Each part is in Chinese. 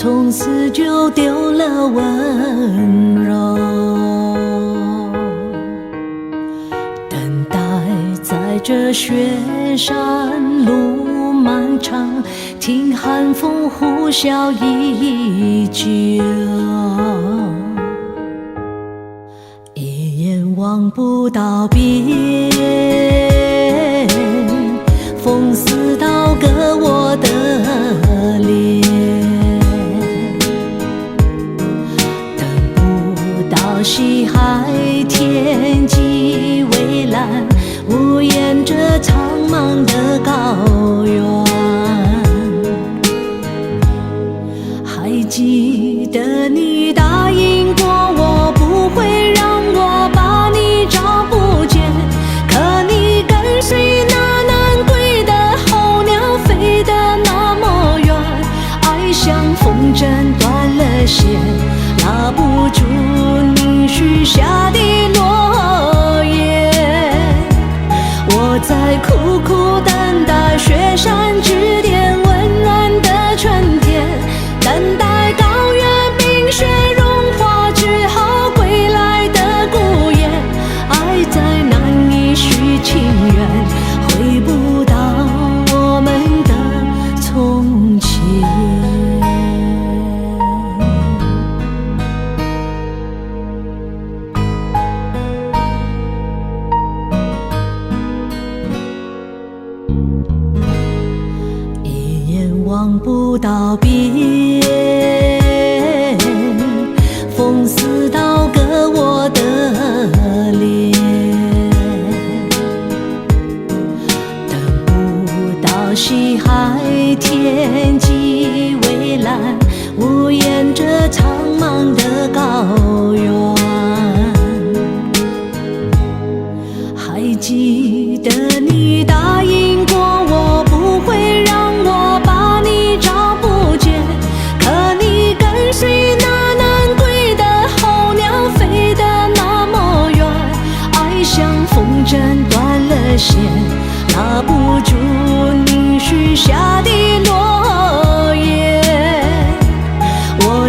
从此就丢了温柔。等待在这雪山路漫长，听寒风呼啸依旧，一眼望不到边，风似刀割我的脸，等不到西海天际蔚蓝，无言这苍茫的高原。还记得你答应过我，不会让我把你找不见，可你跟随那南归的候鸟飞得那么远，爱像风筝断了线，拉不住你许下的诺言。我在苦苦等待雪山之巅温暖的春天，等待高原冰雪融化之后归来的孤雁，爱再难以续情缘，回不到我们的从前。一眼望不到边，风似刀割我的脸，等不到西海天际蔚蓝，无言这苍茫的高原。还记得你答应过我，不会让我把你找不见，可你跟随那南归的候鸟飞得那么远，爱像风筝断了线，拉不住你许下的诺言。我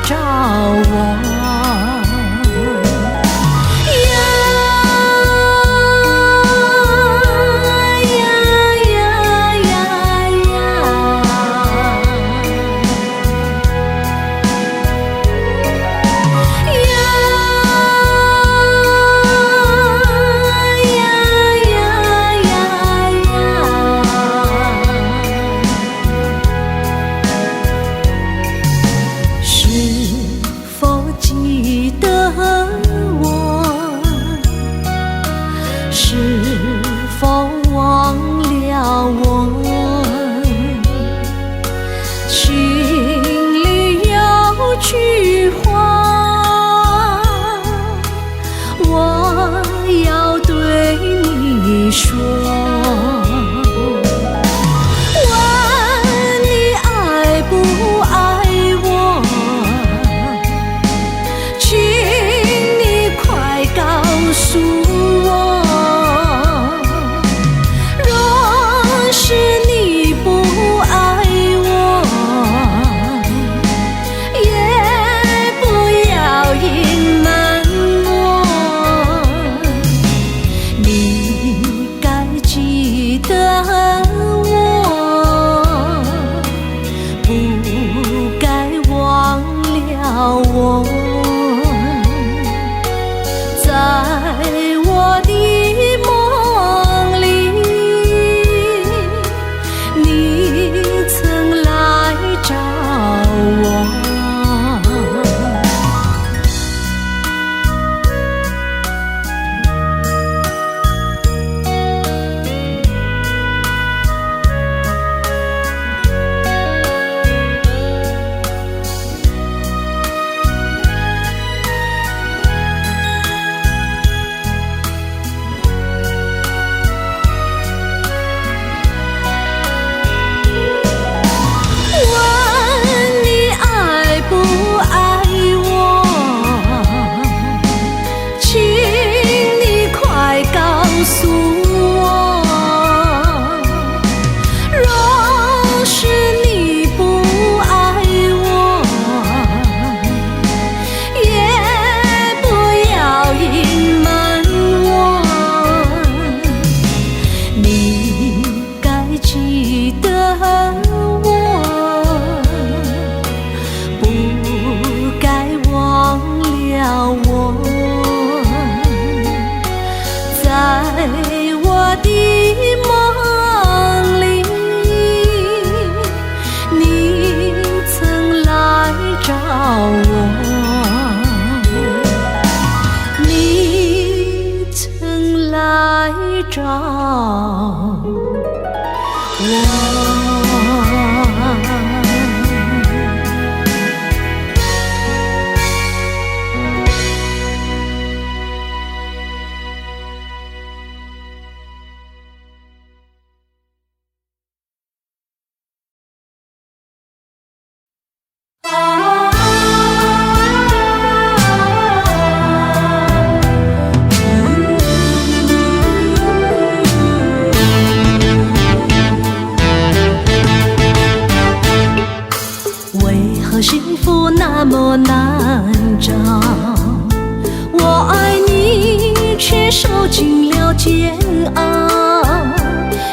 找我。找幸福那么难找，我爱你却受尽了煎熬，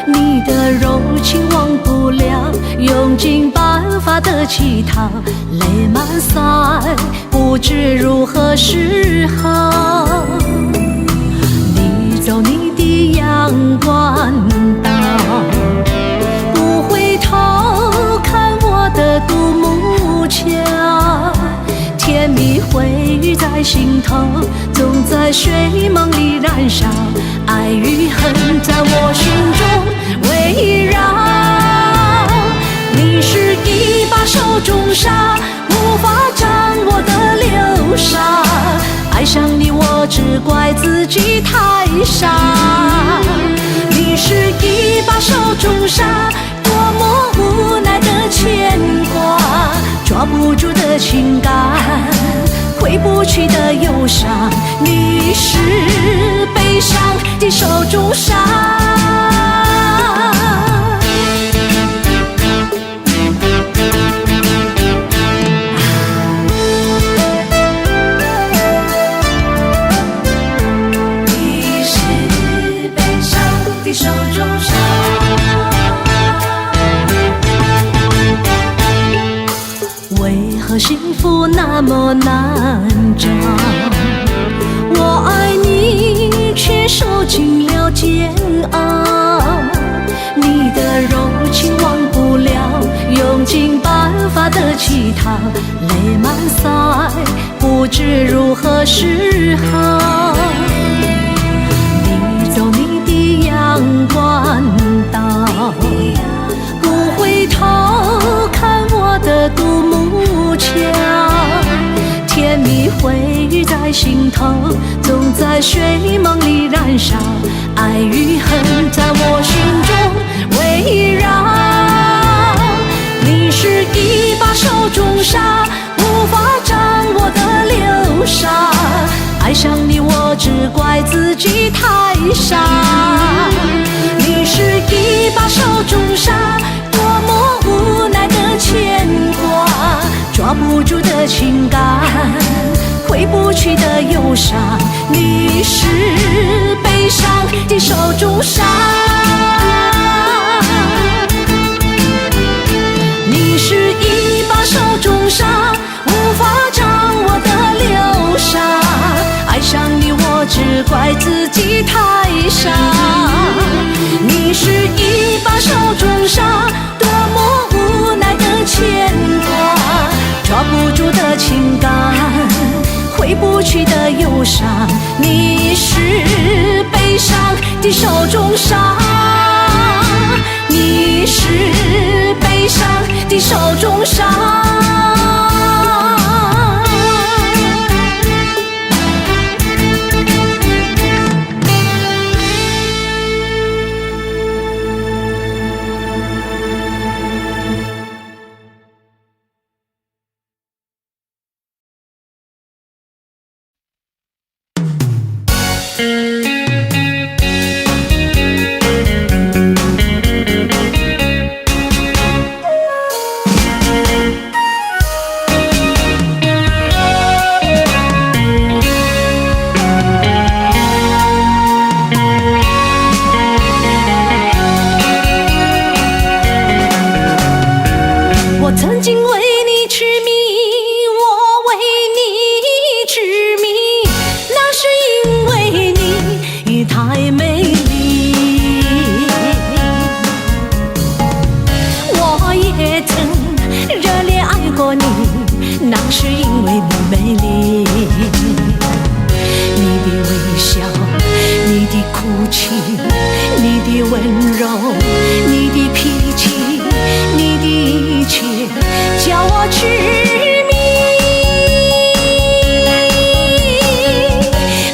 你的柔情忘不了，用尽办法的乞讨，泪满腮不知如何是好。你走你的阳关道，不回头看我的独木桥，甜蜜回忆在心头，总在睡梦里燃烧，爱与恨在我心中围绕。你是一把手中沙，无法掌握的流沙，爱上你我只怪自己太傻。你是一把手中沙，多么无奈的牵挂，抓不住的情感，挥不去的忧伤。你是悲伤的手中沙，那么难找。我爱你，却受尽了煎熬。你的柔情忘不了，用尽办法的乞讨，泪满腮，不知如何是好。你走你的阳关道，不回头看我的独木桥。甜蜜回忆在心头，总在睡梦里燃烧。爱与恨在我心中围绕。你是一把手中沙，无法掌握的流沙。爱上你我只怪自己太傻。你是一把手中沙，多么无奈的牵挂。抓不住的情感，挥不去的忧伤。你是悲伤的手中沙，你是一把手中沙，无法掌握的流沙。爱上你我只怪自己太傻。你是一把手中沙，多么无奈的牵挂。抓不住的情感，挥不去的忧伤。你是悲伤的手中沙，你是悲伤的手中沙。我曾经为你痴迷，我为你痴迷，那是因为你太美丽。我也曾热烈爱过你，那是因为你美丽。你的微笑，你的哭泣，你的温柔，你的脾气，你的一切叫我痴迷。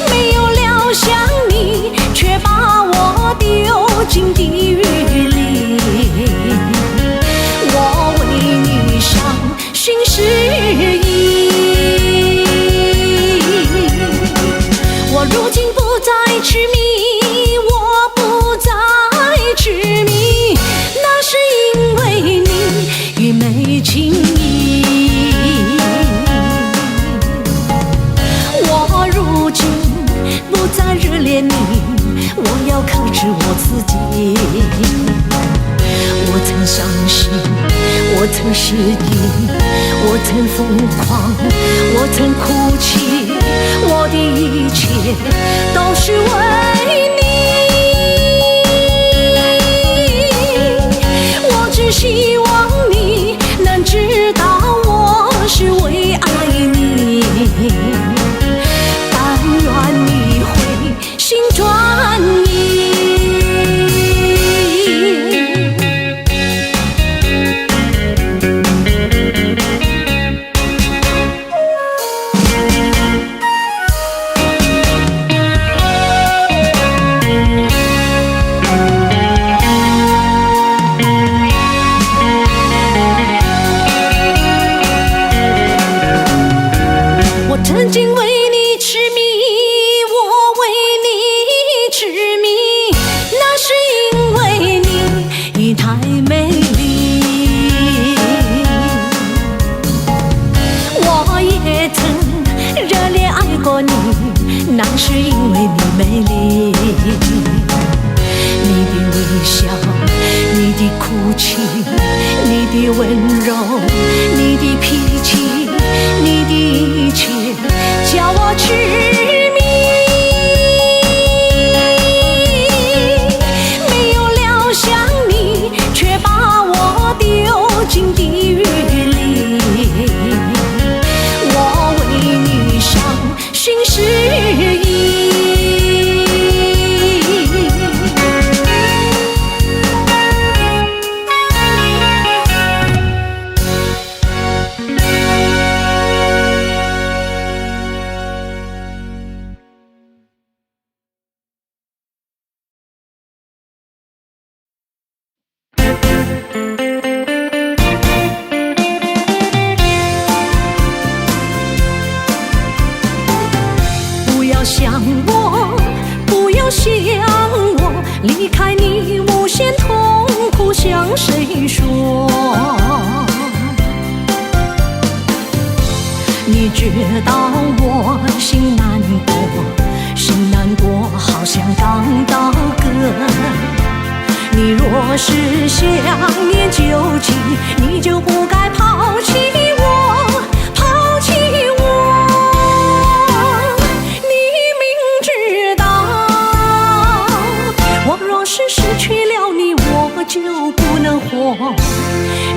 没有料想你却把我丢进地狱里。我为你伤心失意，我如今不再痴迷，我不再痴迷，那是因为你愚昧情意。我如今不再热恋你，我要克制我自己。我曾伤心，我曾失忆，我曾疯狂，我曾哭泣，我的一切都是为你。我只希望你能知道我是为爱你，但愿你会心转意。曾经为你痴迷，我为你痴迷，那是因为你太美丽。我也曾热烈爱过你，那是因为你美丽。你的微笑，你的哭泣，你的温柔，你的脾气，你的一切叫我痴迷，没有料想你却把我丢进地狱里，我为你伤心失意。不要想我，不要想我，离开你无限痛苦向谁说？你知道我心难过，心难过好像刚到歌。你若是想念旧情，你就不该抛弃我，抛弃我。你明知道，我若是失去了你，我就不能活。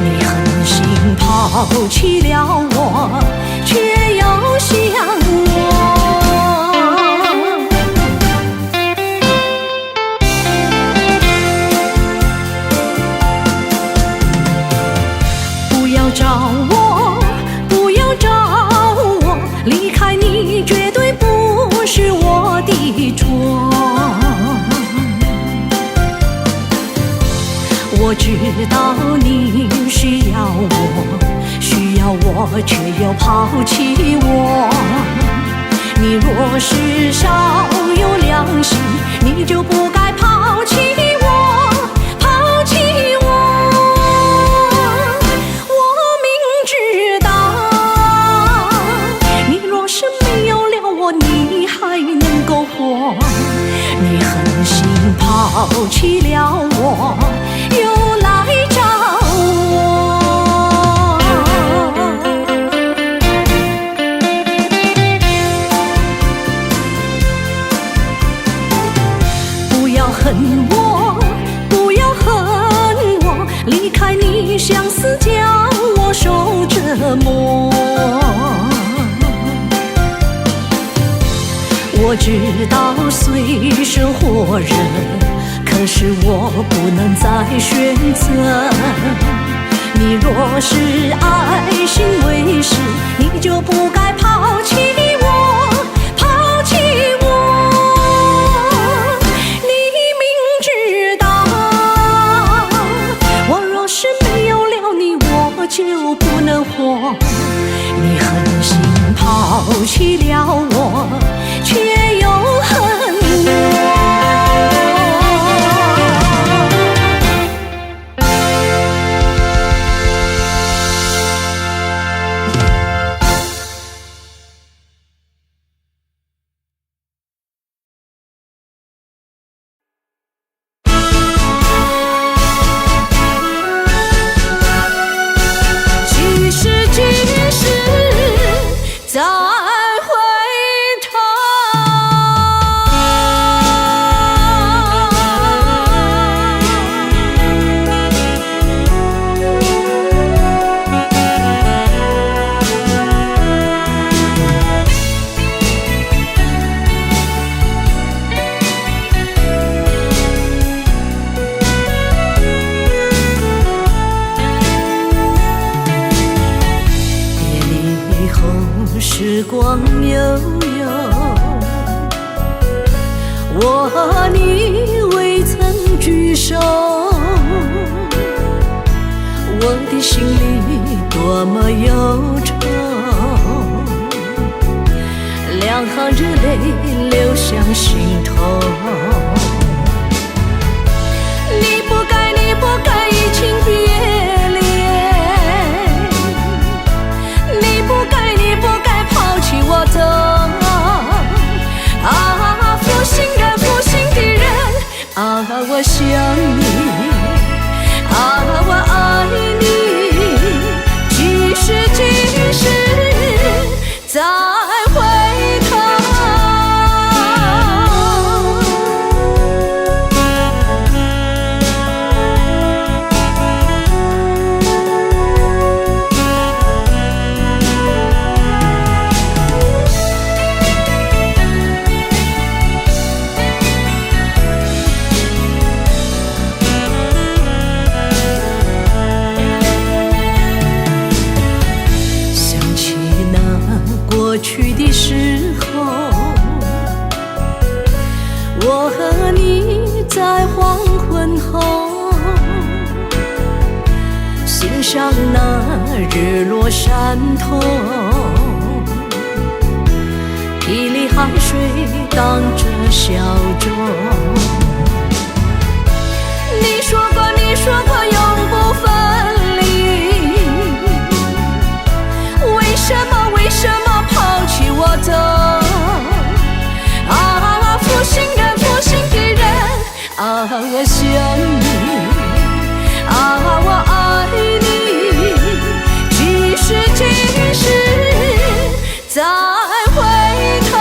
你狠心抛弃了我，却要想我。不要找我，不要找我，离开你绝对不是我的错。我知道你需要我，需要我却又抛弃我。你若是少有良心，你就不该抛弃我，抛弃我。我明知道，你若是没有了我，你还能够活。你狠心抛弃了我，又来找我。不要恨我，不要恨我，离开你相思将我受折磨。我知道虽生活热，可是我不能再选择。你若是爱心为实，你就不该抛弃我，抛弃我。你明知道，我若是没有了你，我就不能活。你狠心抛弃了我，却又恨我。几时再回头？时光悠悠，我和你未曾聚首，我的心里多么忧愁，两行热泪流向心头。你不该，你不该移情别恋，你不该，你不该抛弃我走。啊，负心人，负心的人，啊，我想你，啊，我爱你，几时几时去的时候，我和你在黄昏后，欣赏那日落山头，霹雳海水荡着小舟。你说过永不分离，为什么抛弃我走？啊，负心的人，啊，我想你，啊，我爱你，几时再回头？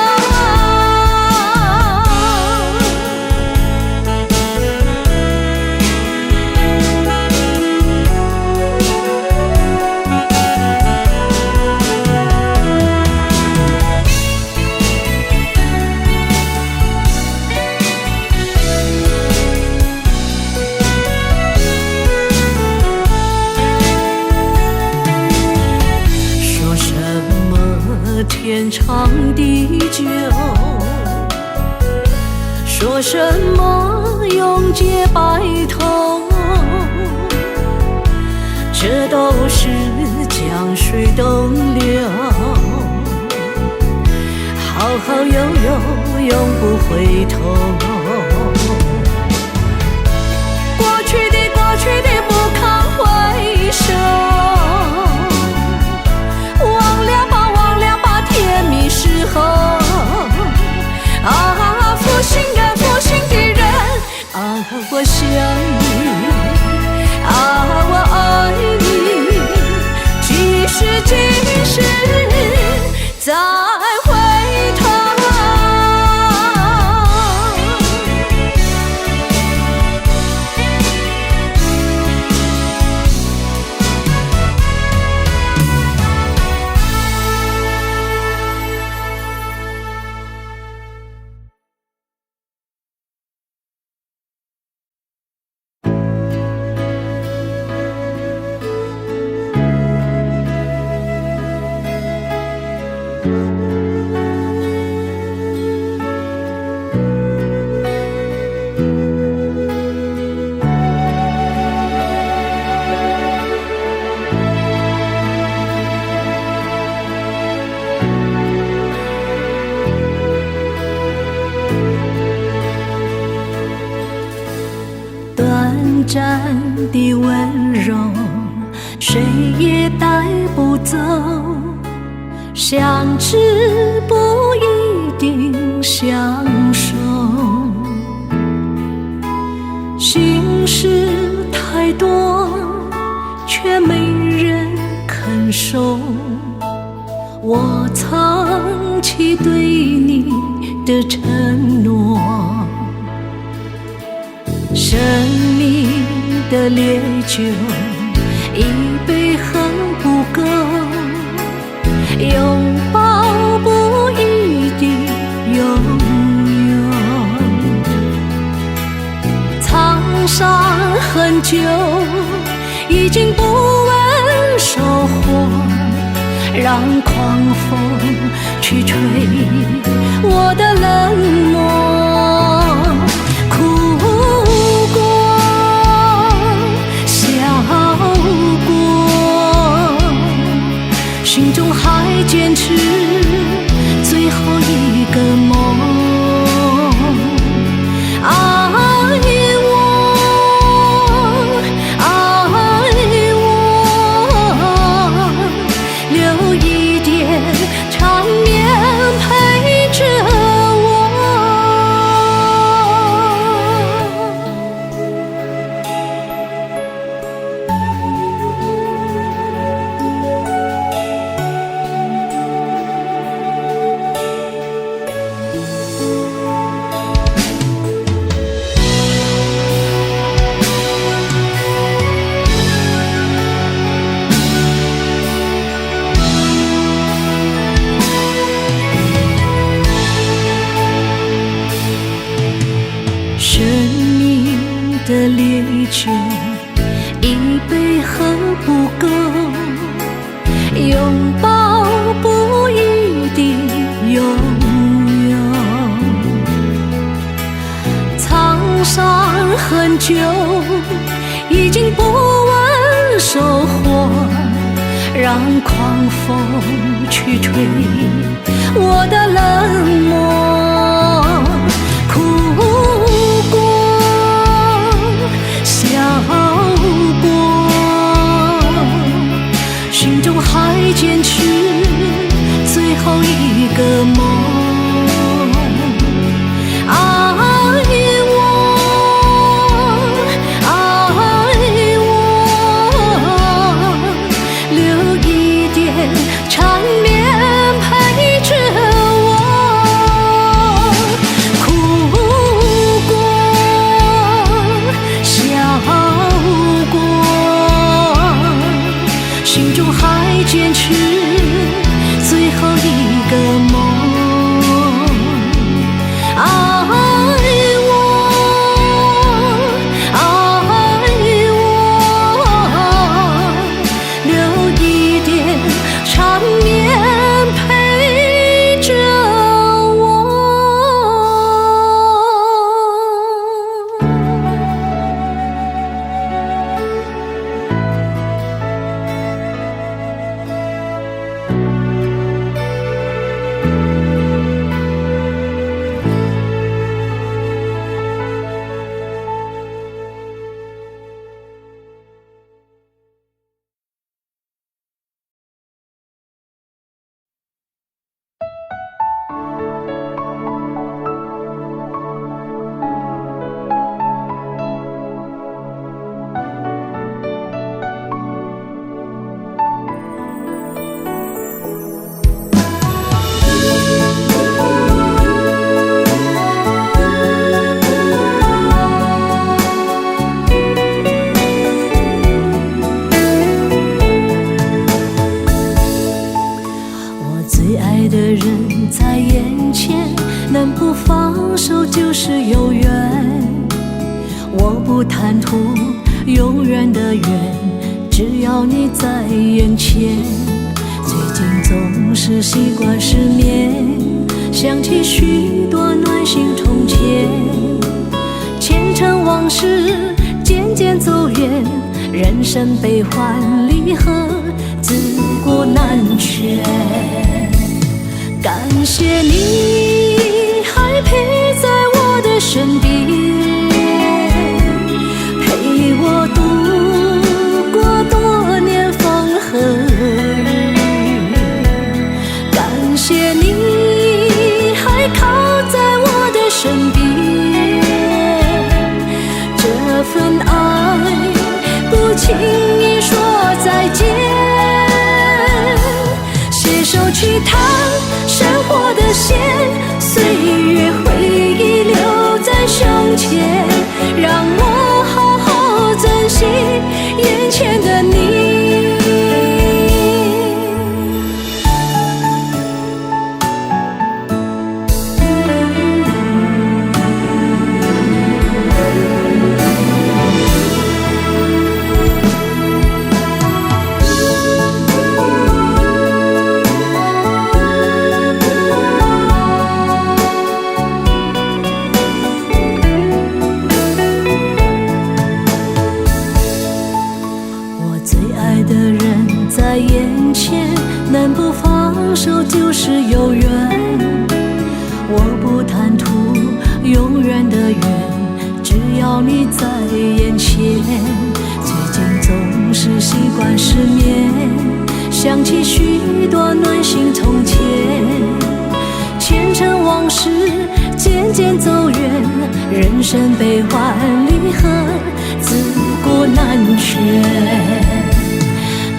天长地久，说什么永结白头，这都是江水东流，好好悠悠，永不回头。过去的不堪回首，时候啊，负心的人啊，我想你，啊，我爱你，几时再回头？短暂的温柔，谁也带不走，相知不一定相守，心事太多，却没人肯收。我藏起对你的承诺，生命的烈酒，一杯很不够，拥抱不一定拥有。沧桑很久，已经不问收获，让狂风去吹我的冷漠。心中还坚持最后一个梦，爱我，爱我，留一点缠绵陪着我。生命的烈酒，一杯很不够，拥抱不一定就已经不问收获，让狂风去吹我的冷漠。哭过，笑过，心中还坚持最后一个梦。坚持最后一个梦，爱我，爱我，留一点缠绵陪着我。能不放手就是有缘，我不贪图永远的缘，只要你在眼前。最近总是习惯失眠，想起许多暖心从前，前尘往事渐渐走远，人生悲欢离合自古难全。感谢你还陪在我的身边，陪我度过多年风和雨。感谢你还靠在我的身边，这份爱不轻易说再见。携手去踏生活的线，岁月回忆留在胸前，让我好好珍惜眼前的你。在眼前，能不放手就是有缘。我不贪图永远的缘，只要你在眼前。最近总是习惯失眠，想起许多暖心从前，前尘往事渐渐走远，人生悲欢离合自古难全。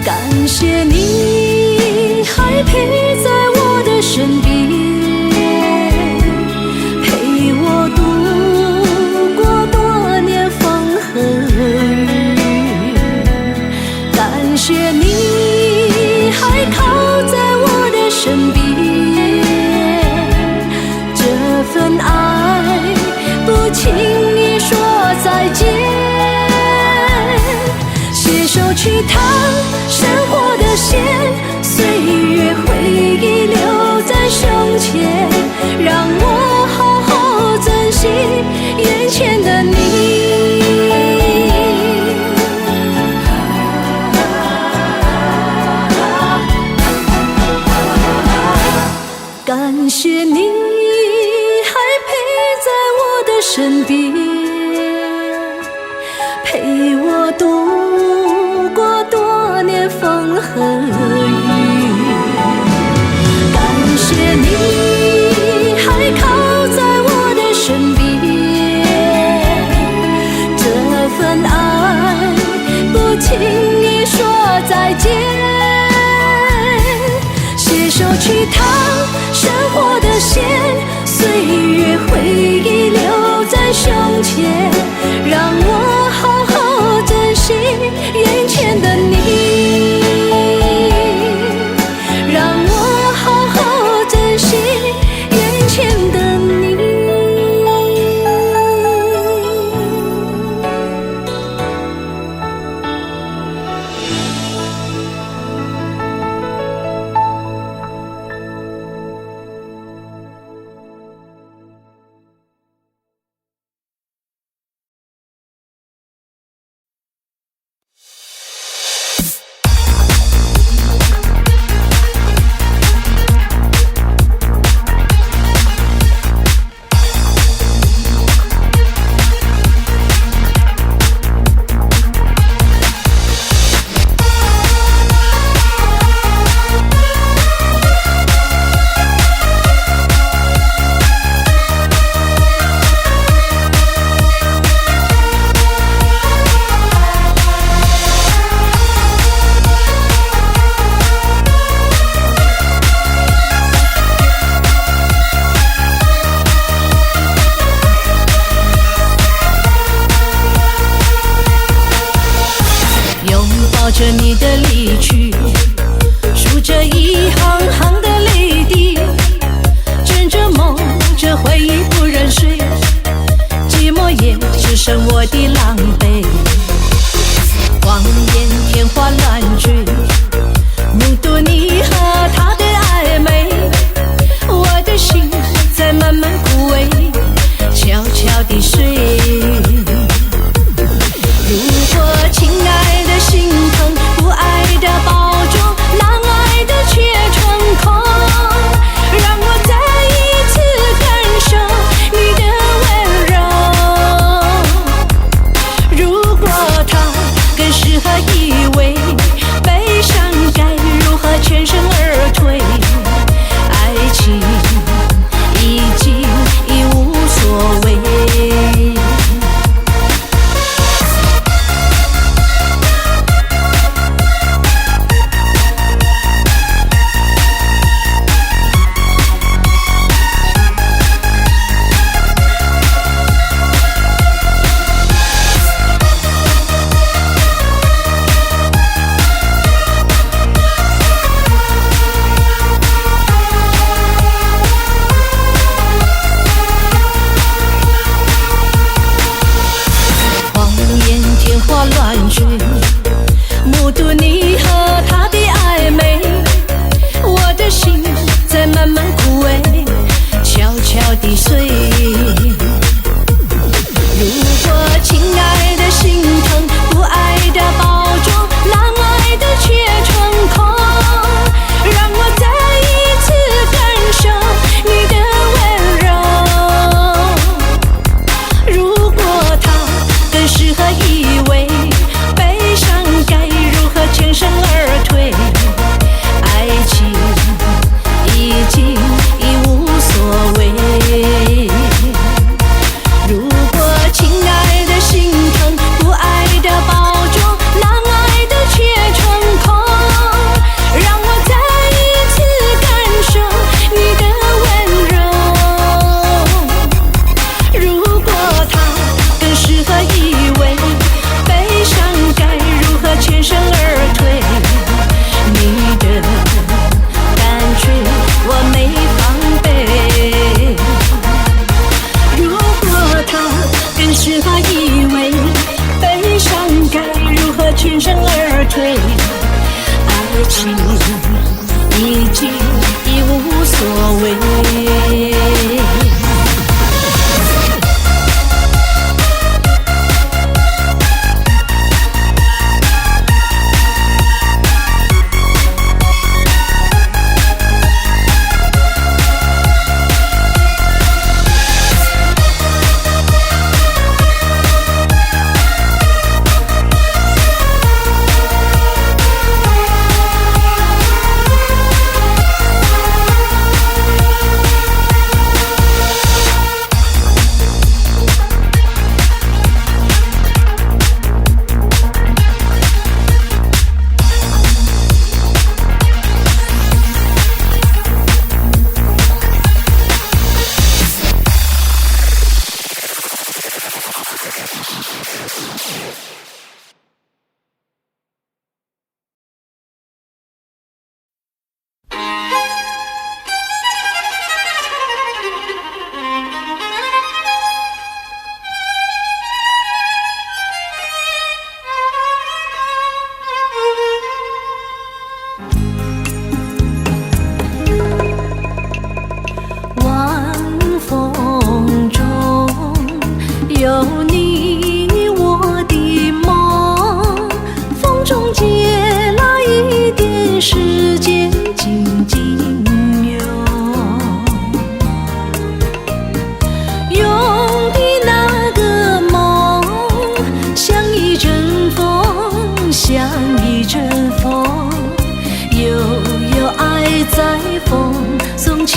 感谢你还陪在我的身边，陪我度过多年风和雨。感谢你还靠在我的身边，这份爱不轻易说再见。携手去踏生活的线，岁月回忆留在胸前，让我好好珍惜眼前的你。感谢你还陪在我的身边，陪我度过多年风和雨。感谢你还靠在我的身边，这份爱不轻易说再见。携手去趟生活的线，岁月回忆留在胸前，让我好好珍惜眼前的你。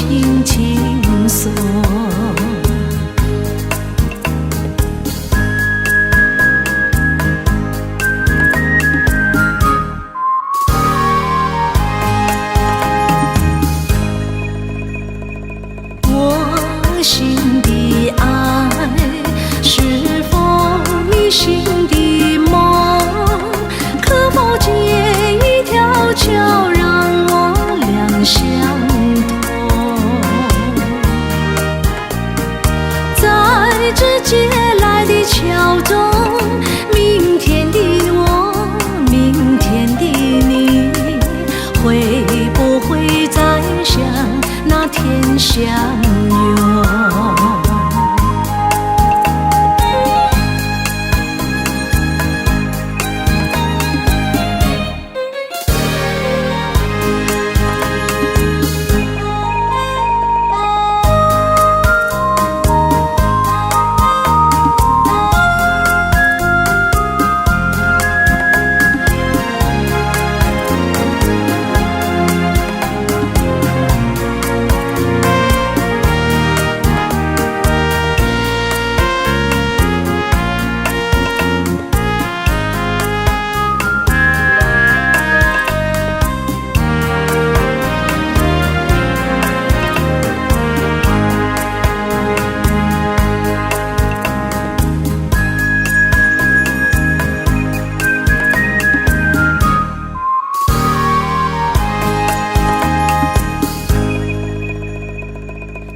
轻轻锁。我心的爱，是否你心的梦？可否借一条桥让我俩相通？在这借来的桥中，明天的我，明天的你，会不会再像那天相拥？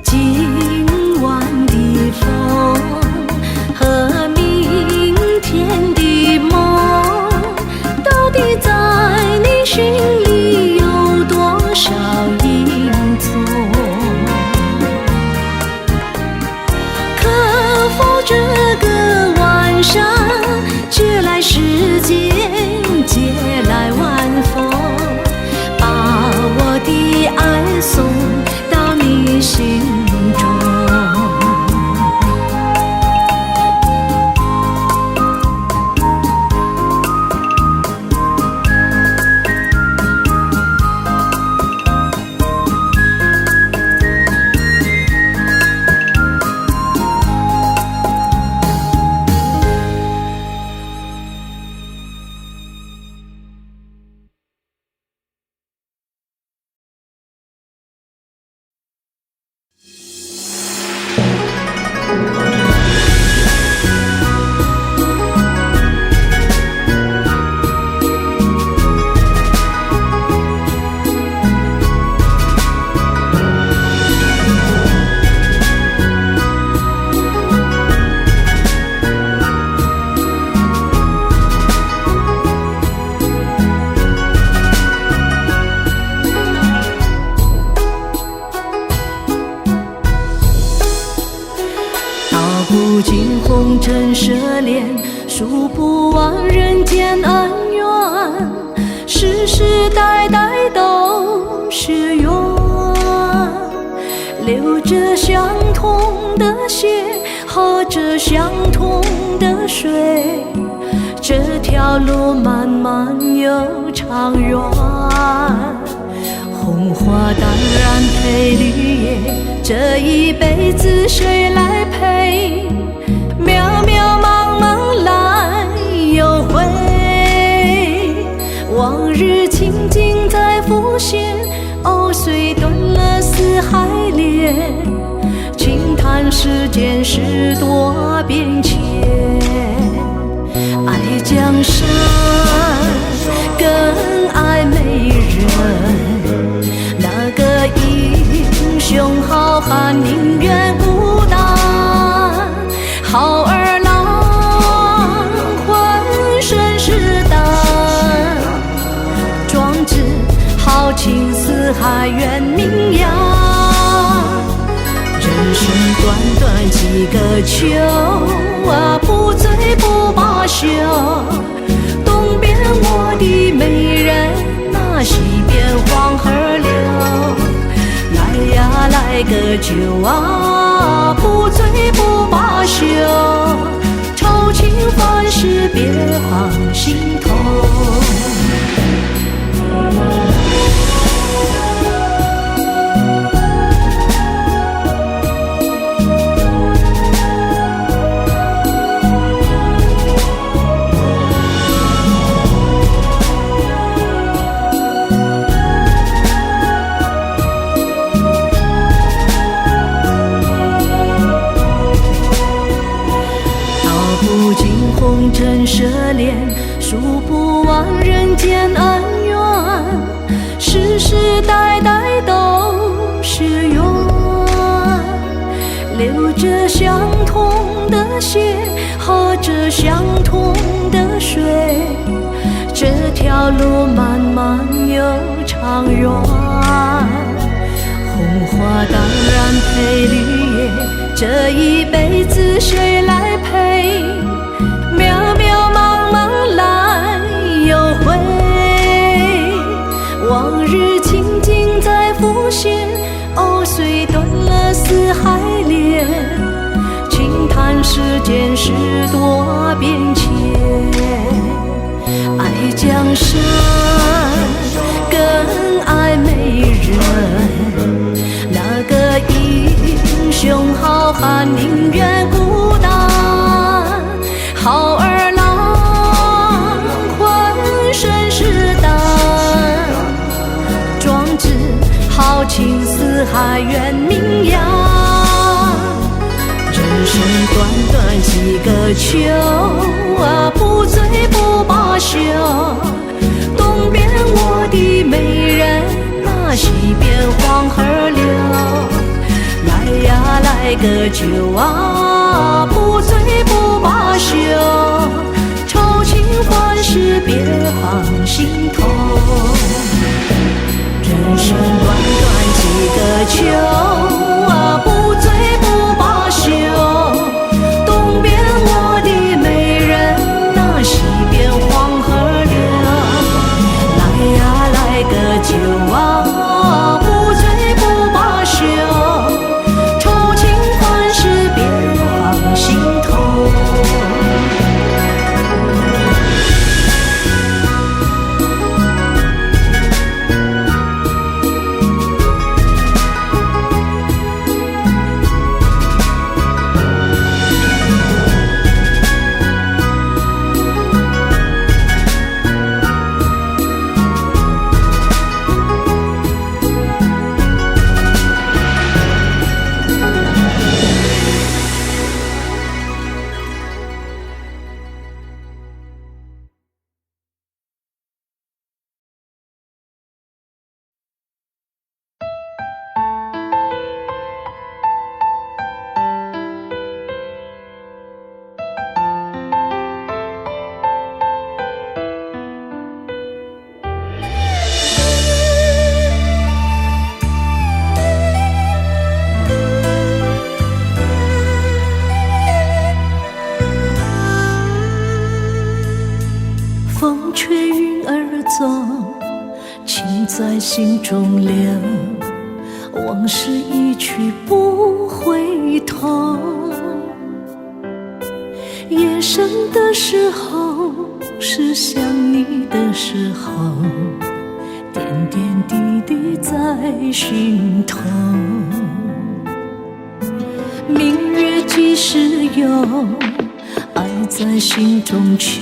今晚的风和明天的梦，到底在你心里有多少影踪？可否这个晚上借来时间，借来晚风，把我的爱送到你心中？不尽红尘奢恋，数不完人间恩怨，世世代代都是缘，流着相同的血，喝着相同的水，这条路漫漫又长远。红花当然配绿叶，这一辈子谁来陪？渺渺茫茫来又回，往日情景在浮现，藕虽断了丝还连，轻叹世间事多变迁。爱江山更爱美人，那个英雄好汉宁愿孤单，好儿郎浑身是胆，壮志豪情四海远名扬。人生短短几个秋啊，不醉不罢休。东边我的美人啊，西边黄河流。来呀来个酒啊，不醉不罢休。愁情烦事别放心头。流着相同的血，喝着相同的水，这条路漫漫又长远。红花当然配绿叶，这一辈子谁来陪？渺渺茫茫来又回，往日情景在浮现，藕虽断了丝还连，轻叹世间事多变迁。爱江山更爱美人，那个英雄好汉宁愿孤单，好儿郎浑身是胆，壮志豪情四海远名扬。人生短短几个秋啊，不醉不罢休。东边我的美人啊，西边黄河流。来呀来个酒啊，不醉不罢休。愁情欢事别放心头。人生短短几个秋啊，不醉不罢休。东边我的美人啊，西边黄河流。来呀来个酒啊，不醉不罢休。愁情欢事别放心头。风吹云儿走，情在心中留，往事一去不回头。夜深的时候，是想你的时候，点点滴滴在心头。明月几时有，爱在心中求。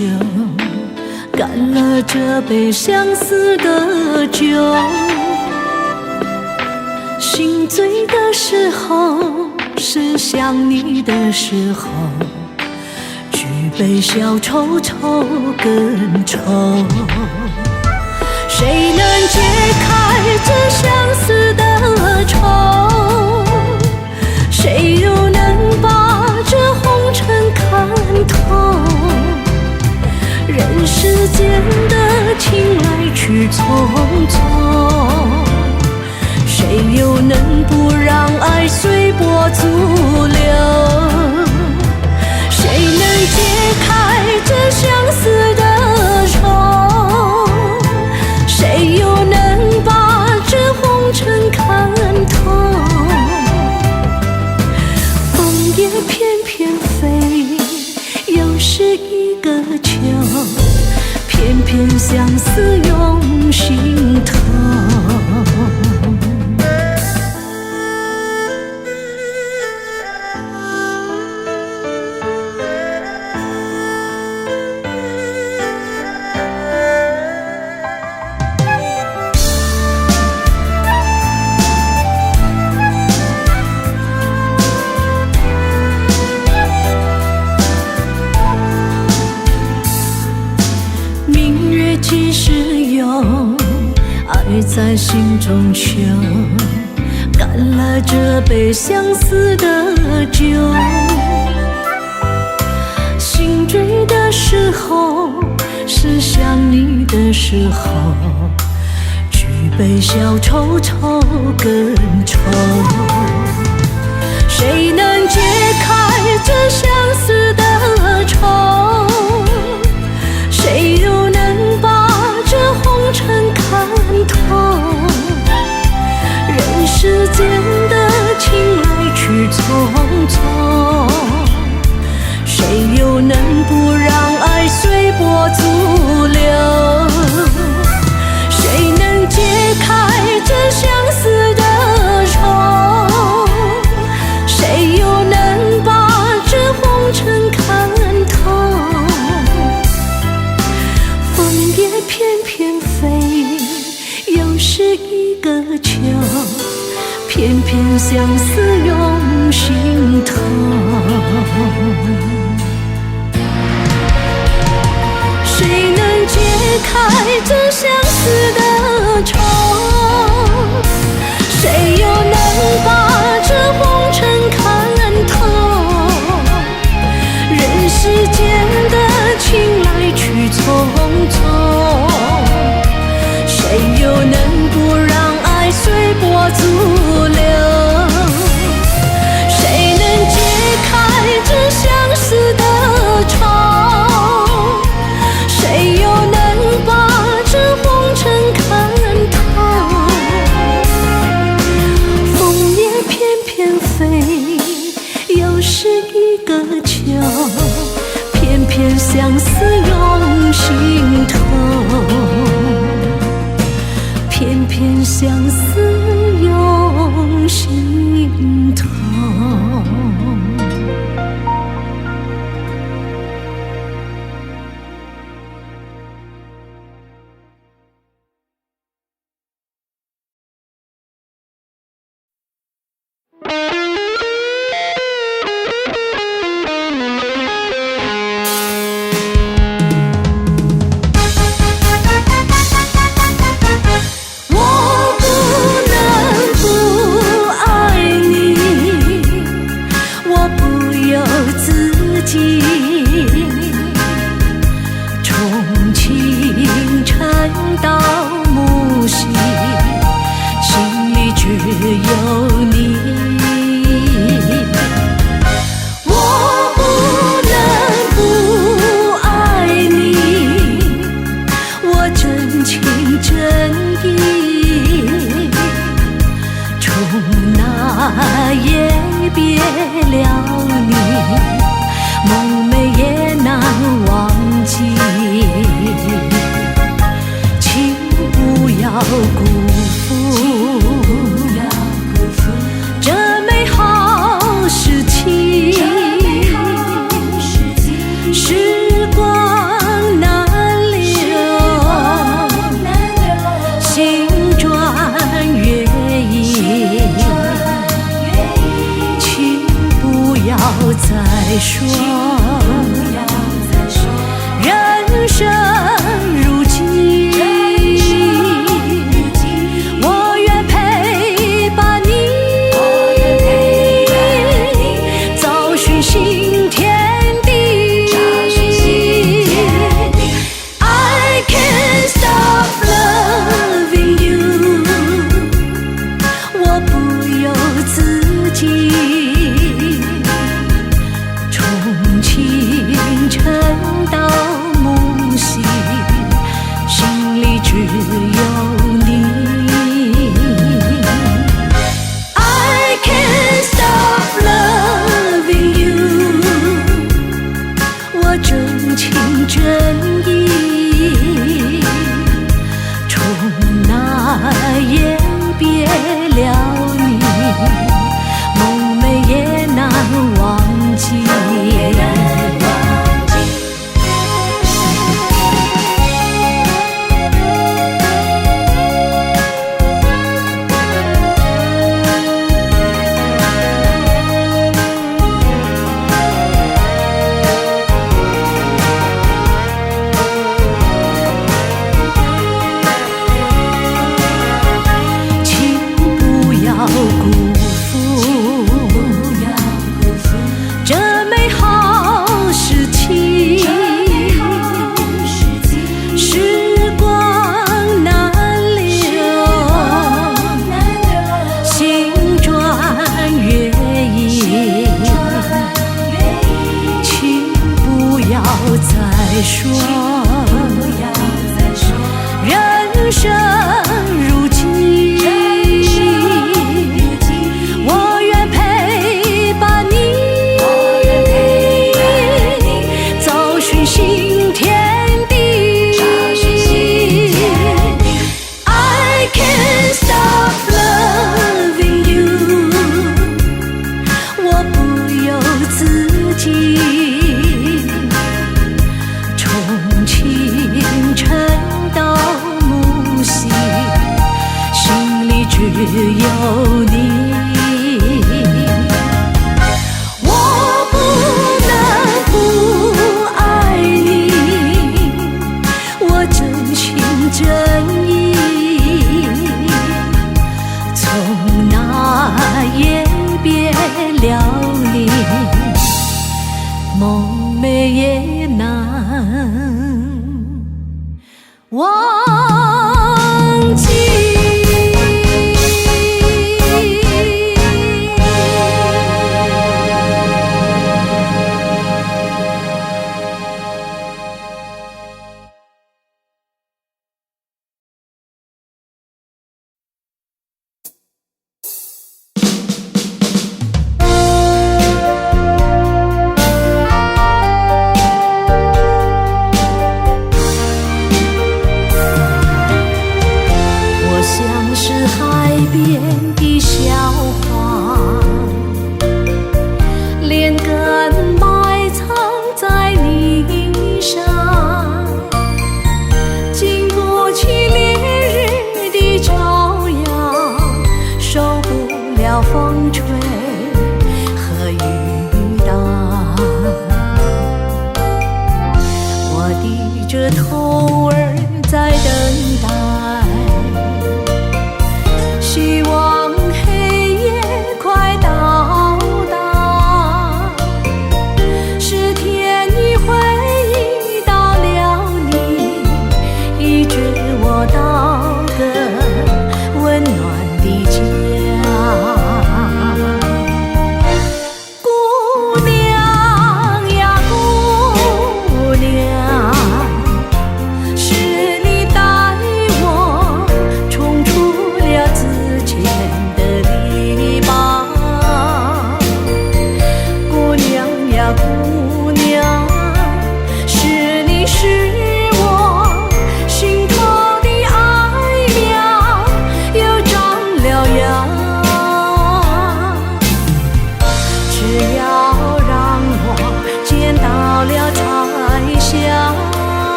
干了这杯相思的酒，心醉的时候，是想你的时候，举杯消愁愁更愁。谁能解开这相思的愁？谁又能把这红尘看透？人世间的情来去匆匆，谁又能不让爱随波逐流？谁能解开这相思的愁？谁又能把这红尘看透？风也翩翩飞，又是一个秋，偏偏相思涌心头。在心中求，干了这杯相思的酒。醒醉的时候是想你的时候，举杯消愁愁更愁。谁能解开这相思的愁？谁又能把这红尘看透？人世间的情来去匆匆，谁又能不让爱随波逐流？谁能解开这相思的愁？谁又能把这红尘看透？风也翩翩飞，又是一个秋，偏偏相思涌心头。谁能解开这相思的愁？谁又能把这红尘看透？人世间的情来去匆匆，谁又能不让爱随波逐流？谁能解开这相思的愁？谁又能把这红尘看透？风也翩翩飞，又是一个秋，偏偏相思涌心头，偏偏相思涌心头。从清晨到暮夕，心里只有你。我不能不爱你，我真情真意，从那夜别了你，梦寐也难忘记，请不要辜负这美好时期。时光难留，心转月移，请不要再说人生如寄，我愿陪伴你，找寻新天地。I can't stop loving you， 我不由自己，从清晨到暮夕，心里只有你。I can't stop loving you， 我真情真意，从那夜别了你，梦寐梦寐也难忘记。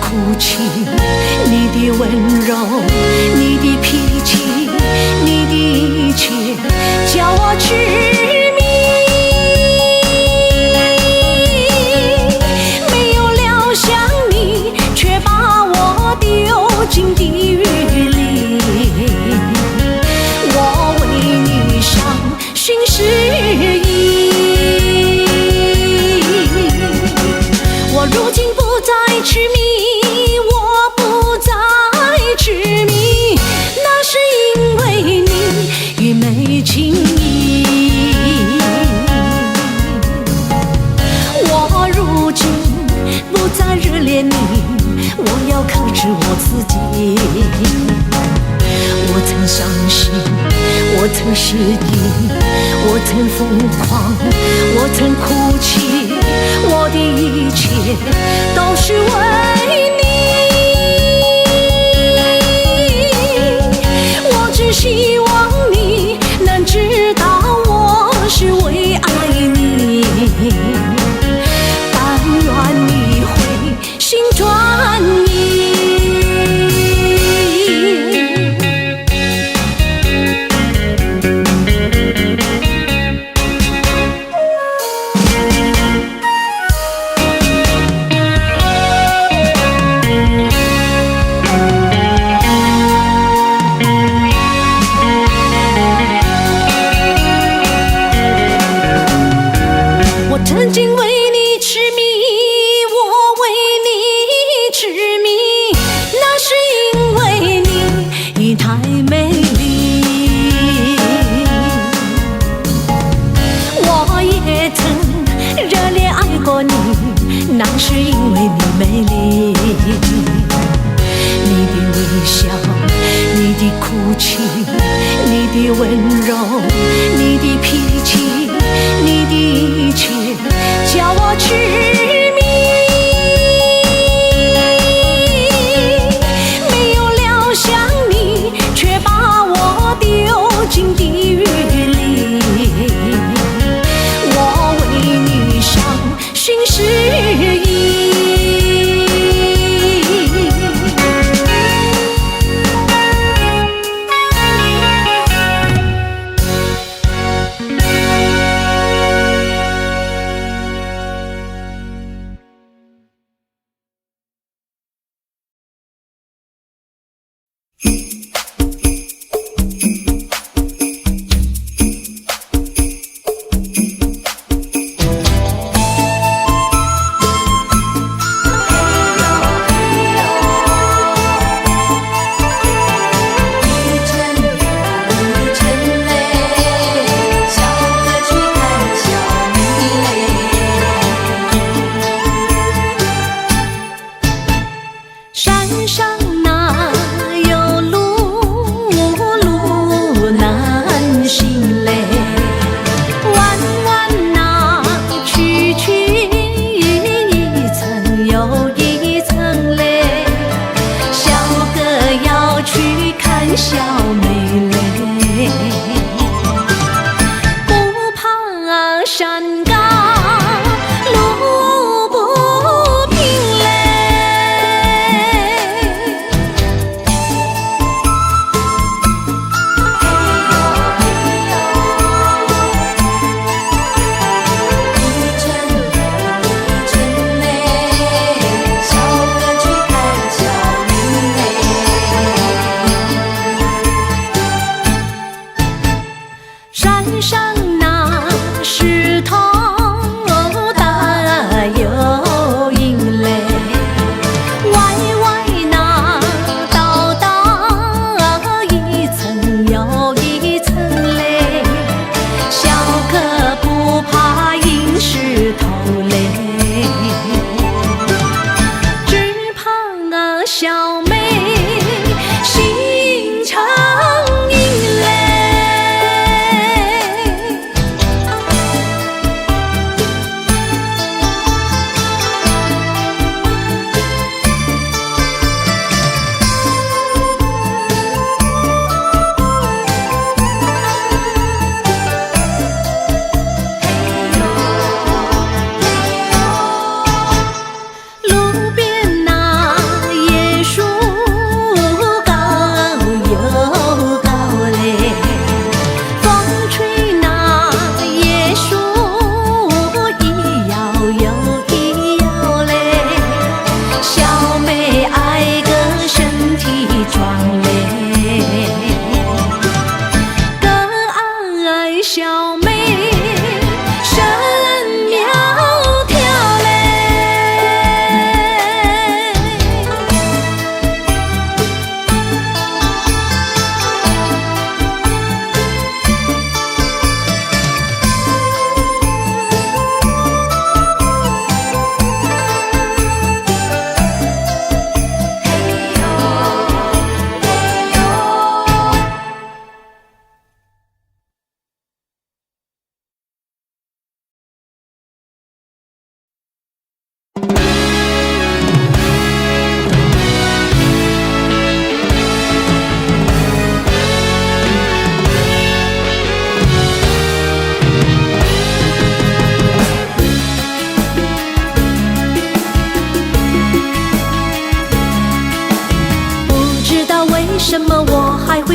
哭气，你的温柔，你的脾气，你的一切叫我痴迷。没有料想你，却把我丢进地狱里。我为你伤寻诗意，我如今不再痴迷，我不再痴迷，那是因为你愚昧情意。我如今不再热恋你，我要克制我自己。我曾伤心，我曾失意，我曾疯狂，我曾哭泣，我的一切都是为你。我只希望你能知道我是为爱你，但愿你会心转意。曾经为你痴迷，我为你痴迷，那是因为你太美丽。我也曾热烈爱过你，那是因为你美丽。你的微笑，你的哭泣，你的温柔，你的脾气，你的一切叫我痴迷。没有料想你，却把我丢进地狱里。我为你伤寻诗意。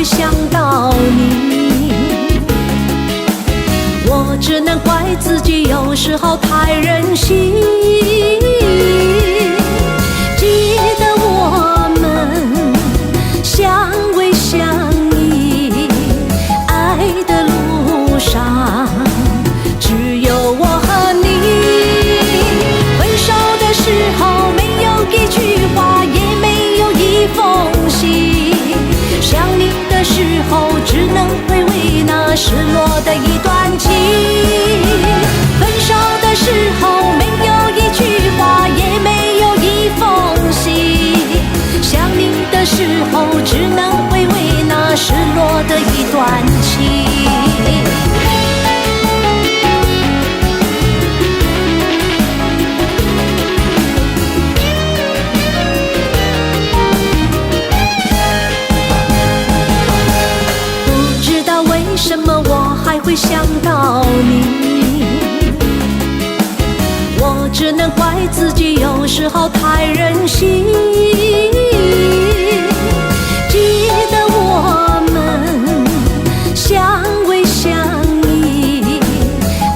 会想到你。我只能怪自己有时候太任性。记得我们相偎相依，爱的路上只有我和你。分手的时候没有一句话，也没有一封信，想你的时候只能回味那失落的一段情。分手的时候没有一句话，也没有一封信，想你的时候只能回味那失落的一段情。不知道为什么我还会想到你，我只能怪自己有时候太任性。记得我们相偎相依，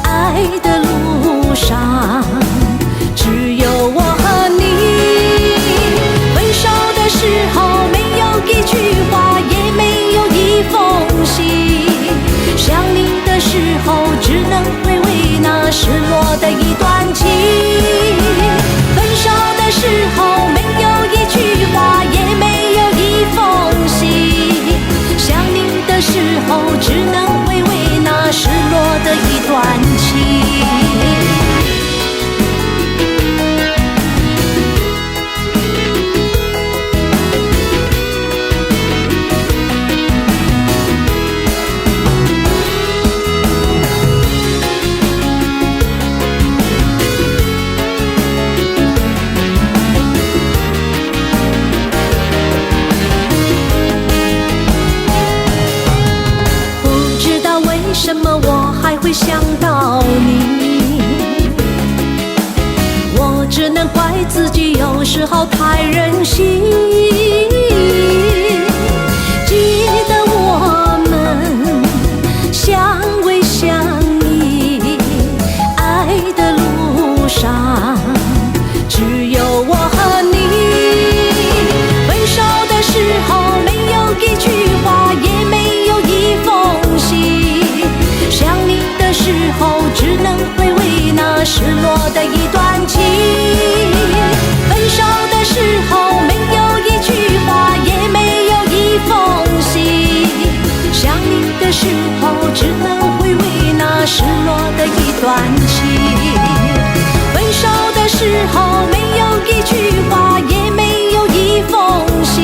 爱的路上只有我和你。分手的时候没有一句话，也没有一封信，想你的时候只能回味那失落的一段情。分手的时候没有一句话，也没有一封信，想你的时候只能回味那失落的一段情。为什么我还会想到你？我只能怪自己有时候太任性。记得我们相偎相依，爱的路上只有我和你。分手的时候没有一句话，也没有一封信，想你的时候只能回味那失落的一段情。分手的时候没有一句话，也没有一封信，想你的时候只能回味那失落的一段情。分手的时候没有一句话，也没有一封信，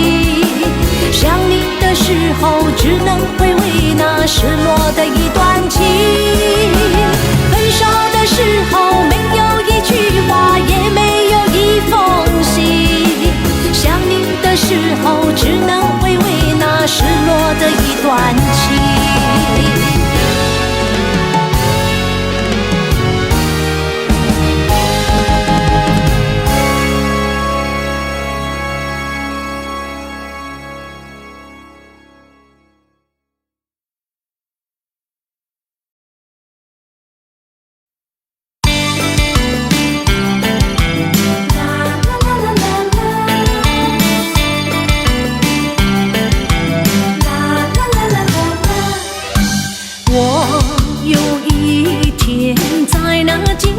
想你的时候只能回味那失落的一段情。分手的时候没有一句话，也没有一封信，想你的时候只能回味那失落的一段情。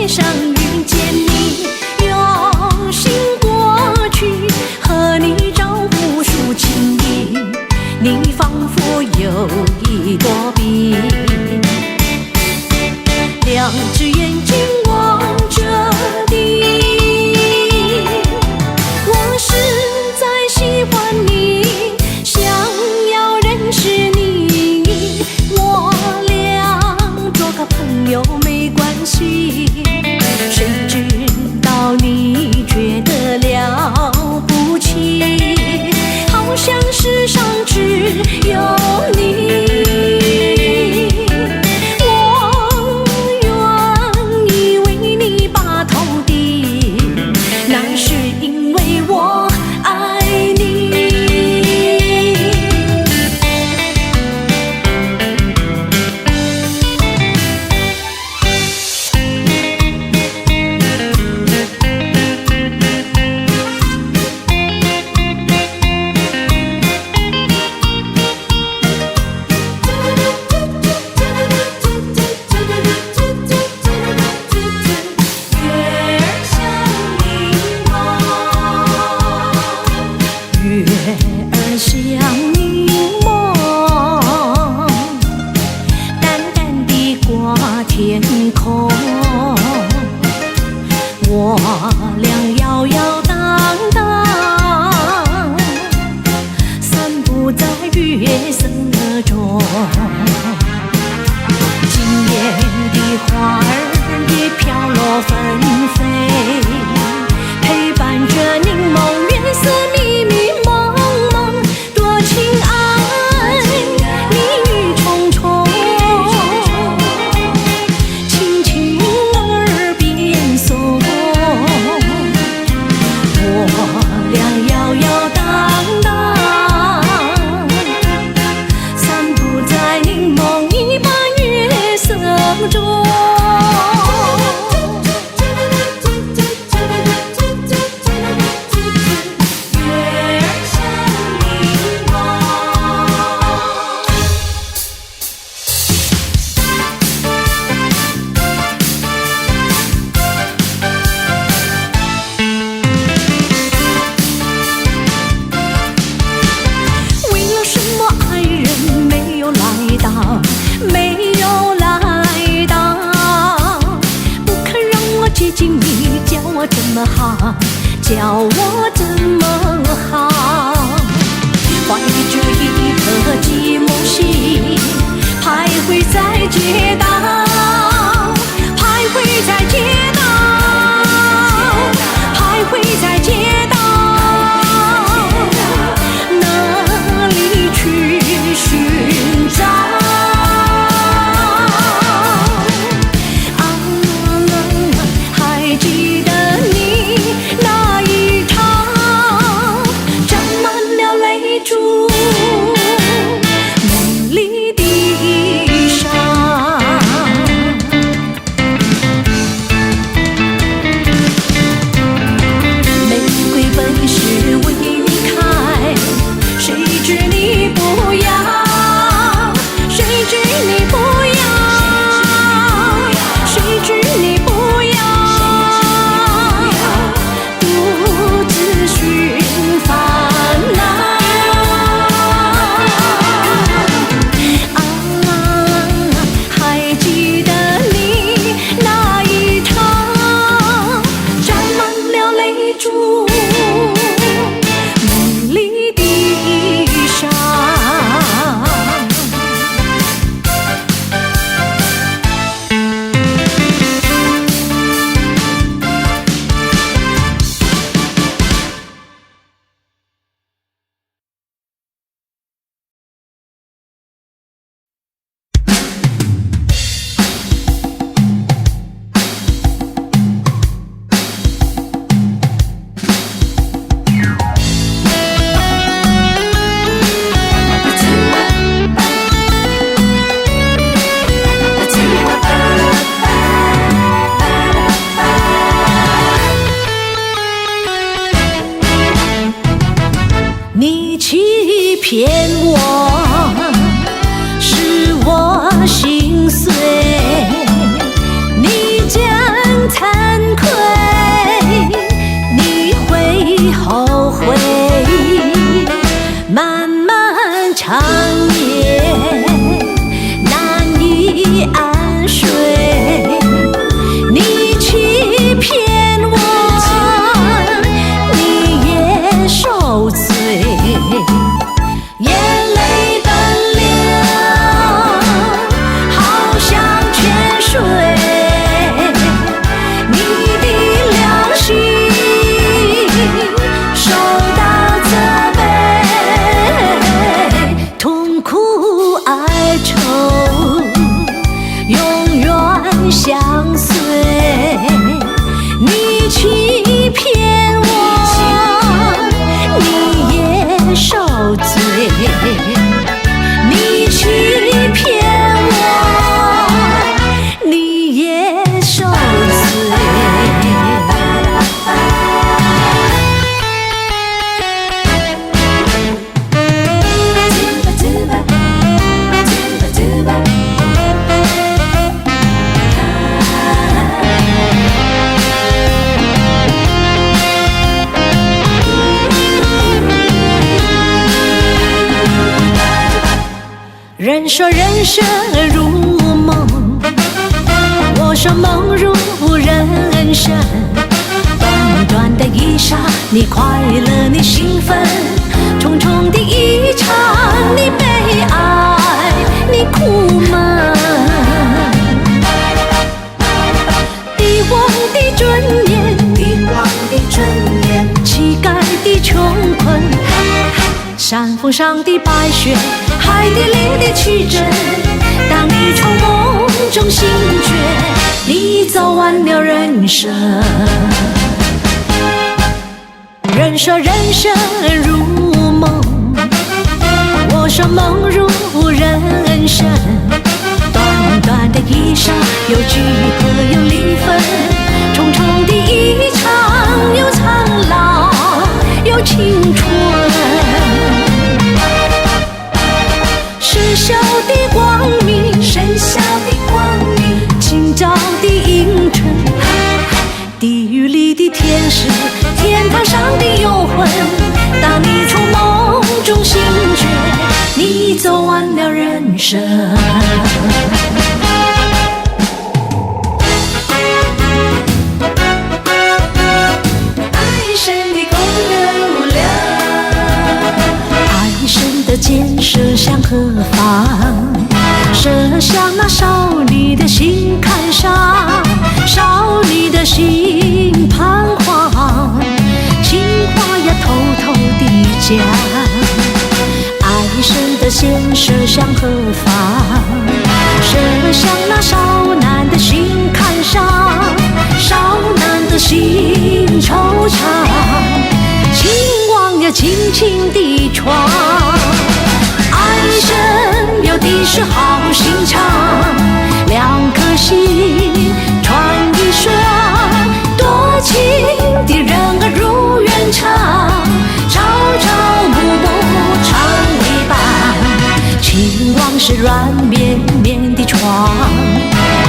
上遇见你，用心过去，和你找无数情谊，你仿佛有一朵笔，两只眼睛望着你。我实在喜欢你，想要认识你，我俩做个朋友没关系。谁知道你觉得了不起，好像世上只有你。我愿意为你把头低，那是因为我爱你。好，叫我怎么好？怀着一颗寂寞心，徘徊在街道，徘徊在街道，徘徊在街道，哪里去寻找？还记得你那一场沾满了泪珠美丽的衣裳。玫瑰本是为你开，谁知你不要，谁知你不要，谁知你不要，独自寻烦恼。还记得你那一场沾满了泪珠美丽的衣裳。你欺骗我，使我心碎，你将惭愧，你会后悔，漫漫长夜难以安睡，你欺骗我，你也受罪，眼泪奔流，好像泉水，你的良心受到责备，痛苦哀愁永远相随，你欺骗我，你也受罪，你欺骗我，你也受罪。人说人生如梦，我说梦如人生。短短的一刹，你快乐，你兴奋；重重的一场，你悲哀，你苦闷。帝王的尊严，帝王的尊严；乞丐的穷困，山峰上的白雪，海底里的奇珍。当你从梦中醒觉，你走完了人生。人说人生如梦，我说梦如人生。短短的一刹，有聚合有离分，重重的一场，有苍老有青春。生肖的光明，生肖的光明；清照的映衬，地狱里的天使，天堂上的幽魂。当你从梦中醒觉，你走完了人生。何方？射向那少女的心坎上，少女的心彷徨，情话呀偷偷地讲。爱神的箭射向何方？射向那少男的心坎上，少男的心惆怅，情网呀轻轻地闯。爱神有的是好心肠，两颗心串一双，多情的人儿如愿长，朝朝暮暮常为伴。情网是软绵绵的床，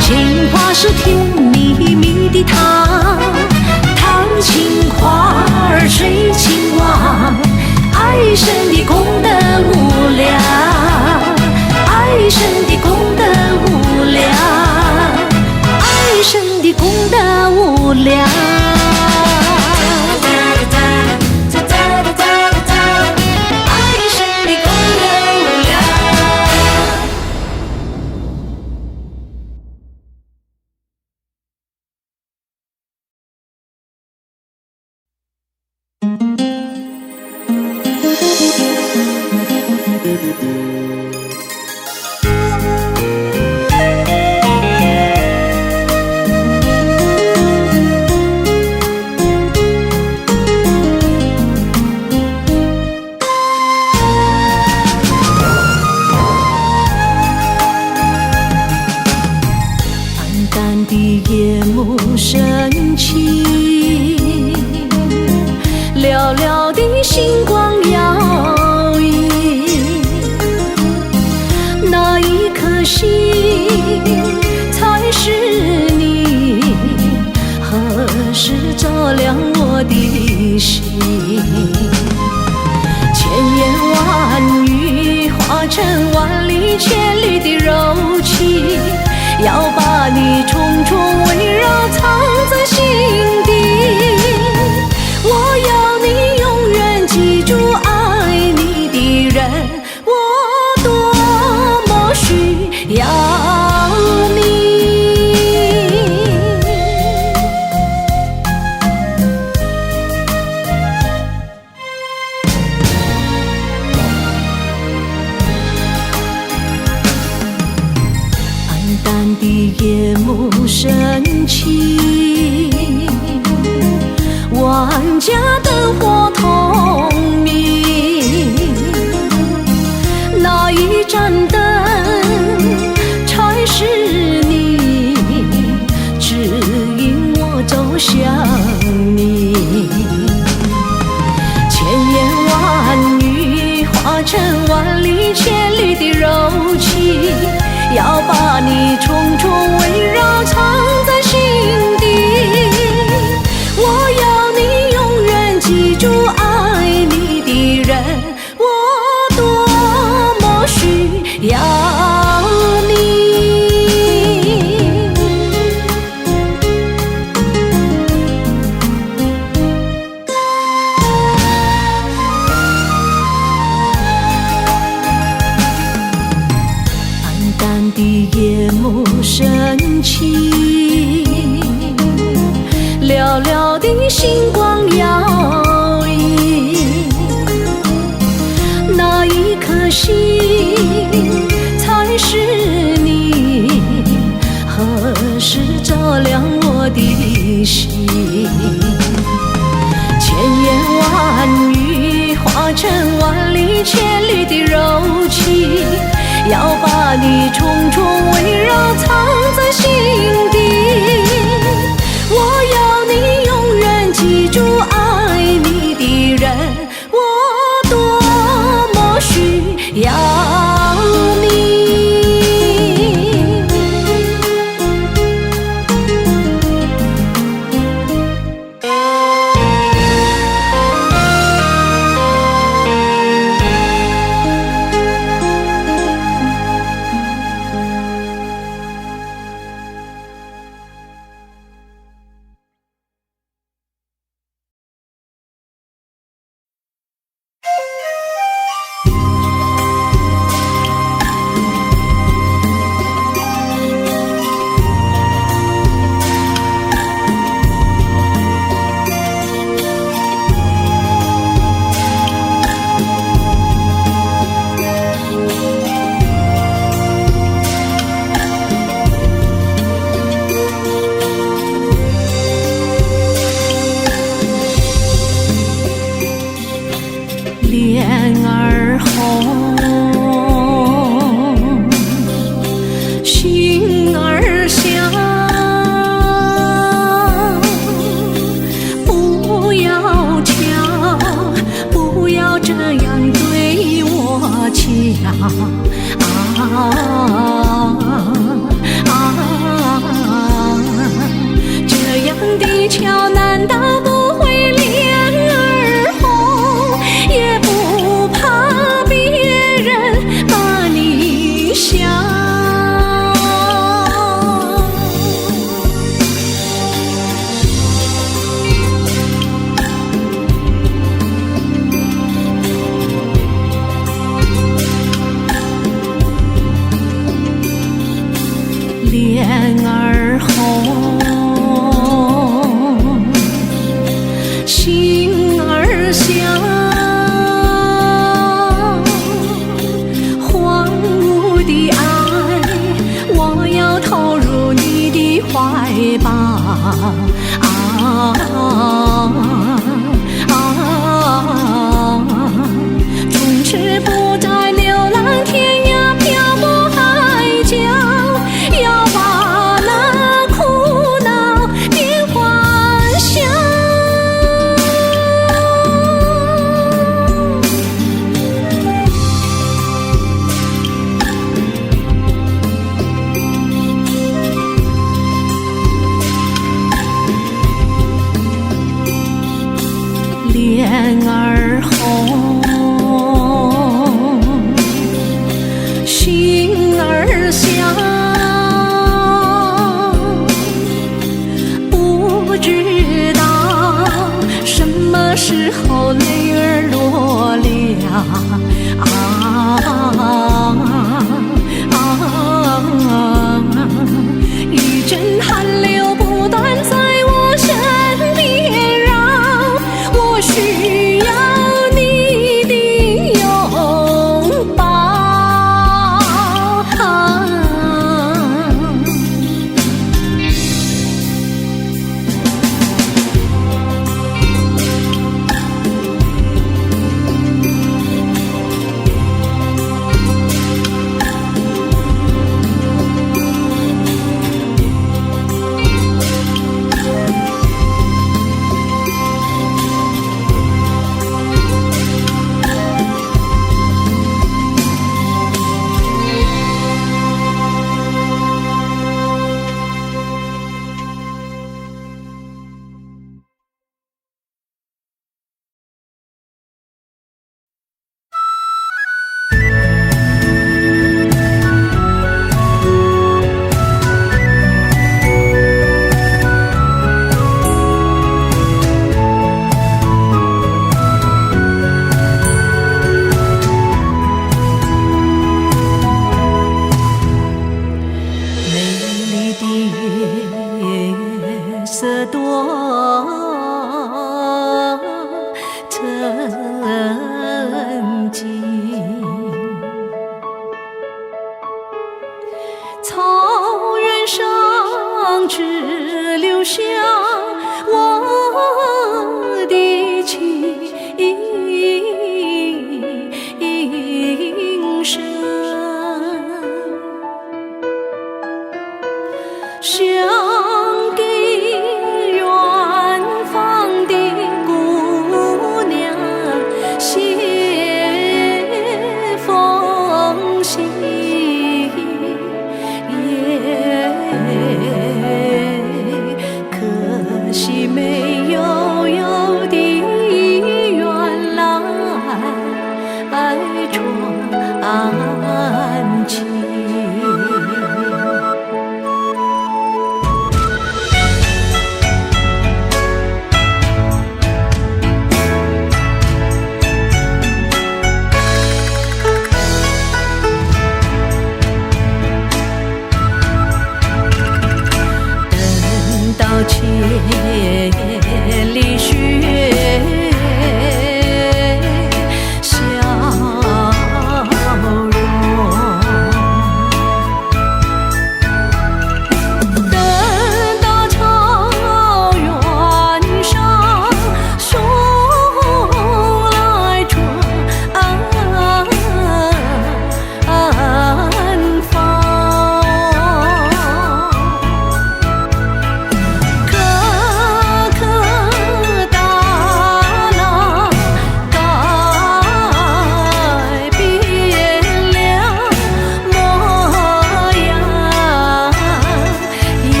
情话是甜蜜蜜的糖，谈情话儿吹情网，爱神的功德无量，爱神的功德无量，爱神的功德无量。夜幕升起，寥寥的星光摇曳，那一颗心才是你，何时照亮我的心？千言万语化成万里千里的柔情，要把你重重围绕藏在心底。我要你永远记住爱你的人，我多么需要你。淡的夜幕升起，万家灯火通明，那一盏灯才是你，指引我走向你。千言万语化成万里千里的柔情，要把你重重围绕藏在心底。我要你永远记住爱你的人，我多么需要你。淡的夜幕升起，寥寥的星光摇曳，那一颗心才是你，何时照亮我的心？千言万语化成万里千里的柔情，要把你重重围绕藏在心底。我要你永远记住爱脸儿红，心儿香，不要瞧，不要这样对我瞧这样的瞧难道不会脸儿红，也不怕别人把你笑。脸儿红，心儿香，荒芜的爱，我要投入你的怀抱。从此不再流浪天涯，漂泊海角。要把那苦恼变欢笑。脸儿红，心儿香，不知道什么时候泪儿落了。一阵寒流不断在我身边绕，我需要你的拥抱。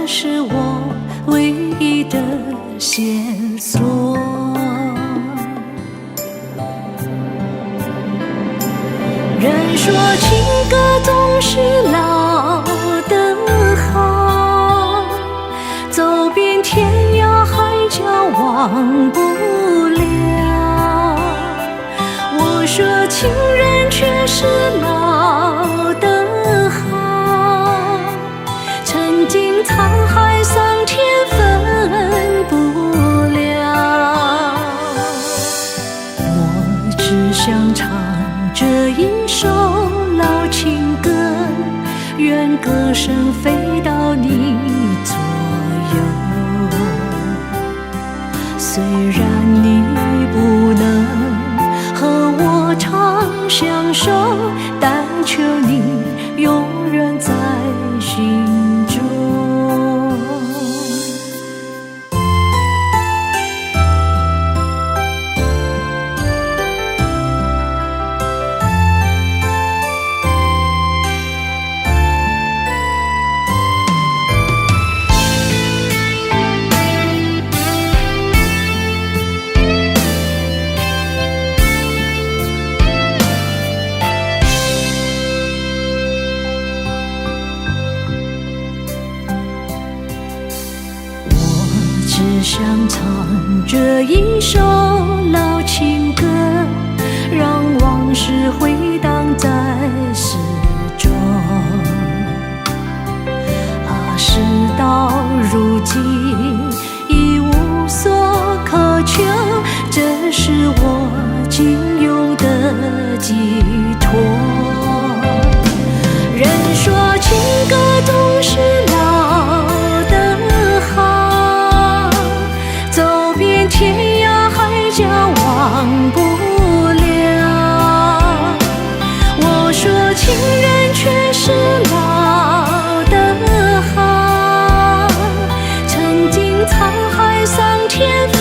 是我唯一的线索。人说情歌总是老的好，走遍天涯海角忘不了。我说情人却是老的好，曾经沧海桑田分不了。我只想唱这一首老情歌，愿歌声飞到你左右。虽然你不能和我长相守，但求你永远在心中。只想唱这一首老情歌，让往事回荡在心中。事到如今已无所可求，这是我仅有的寄托。人说情歌总是老的好，走遍天涯海角忘不了。我说情人却是老的好，曾经沧海桑田分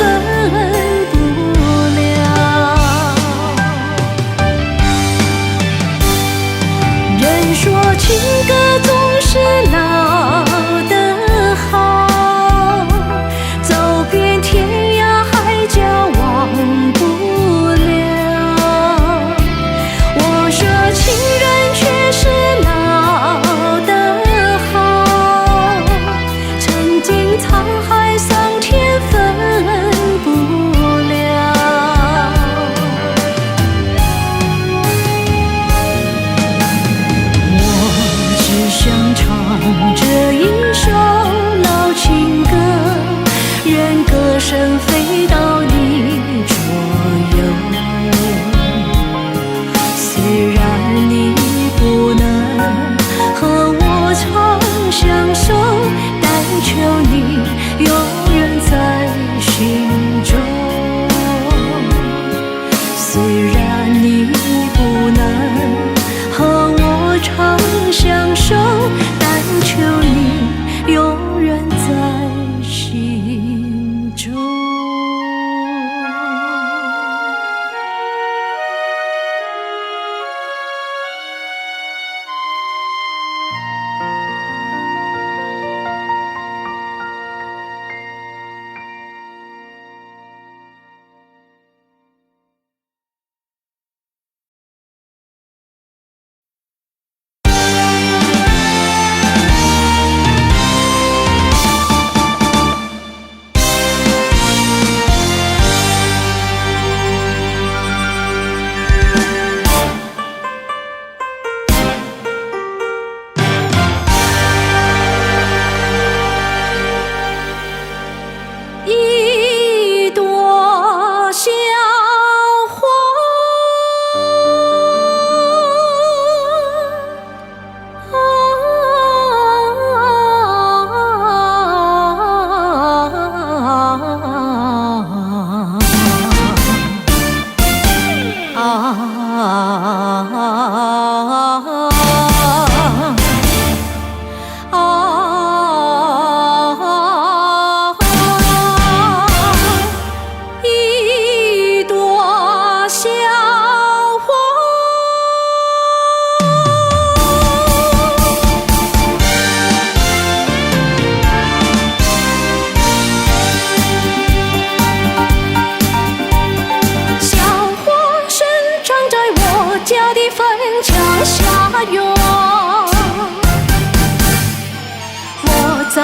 不了。人说情歌总是老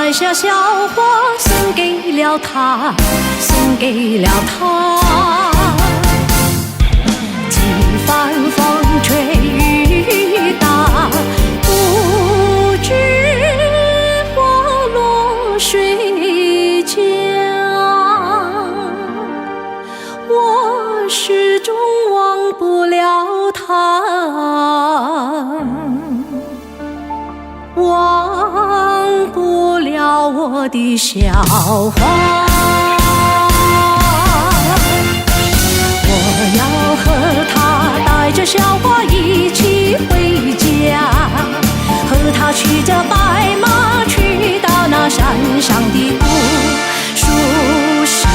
摘下小花送给了他，送给了他。几番风吹雨打，不知花落谁家。我始终忘不了他，忘不了我的小花。我要和他带着小花一起回家，和他骑着白马去到那山上的古树下。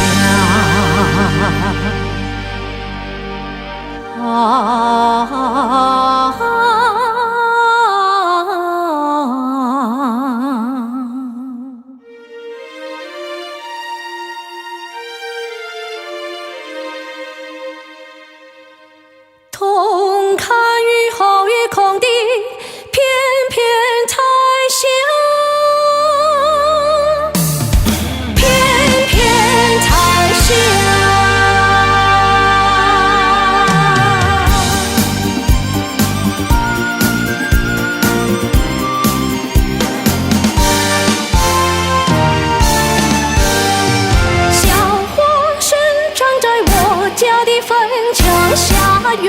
痛看雨后夜空的片片彩霞，片片彩霞。小花生长在我家的坟墙下哟。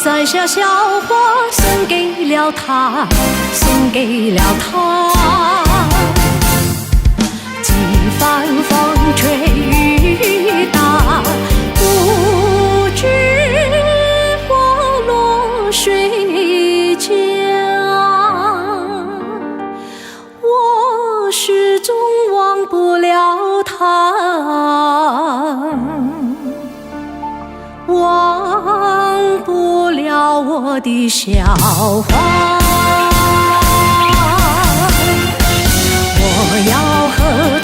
摘下小花送给了他，送给了他。几番风吹雨打，不知花落谁家。我始终忘不了他，忘不了我的小花。我要和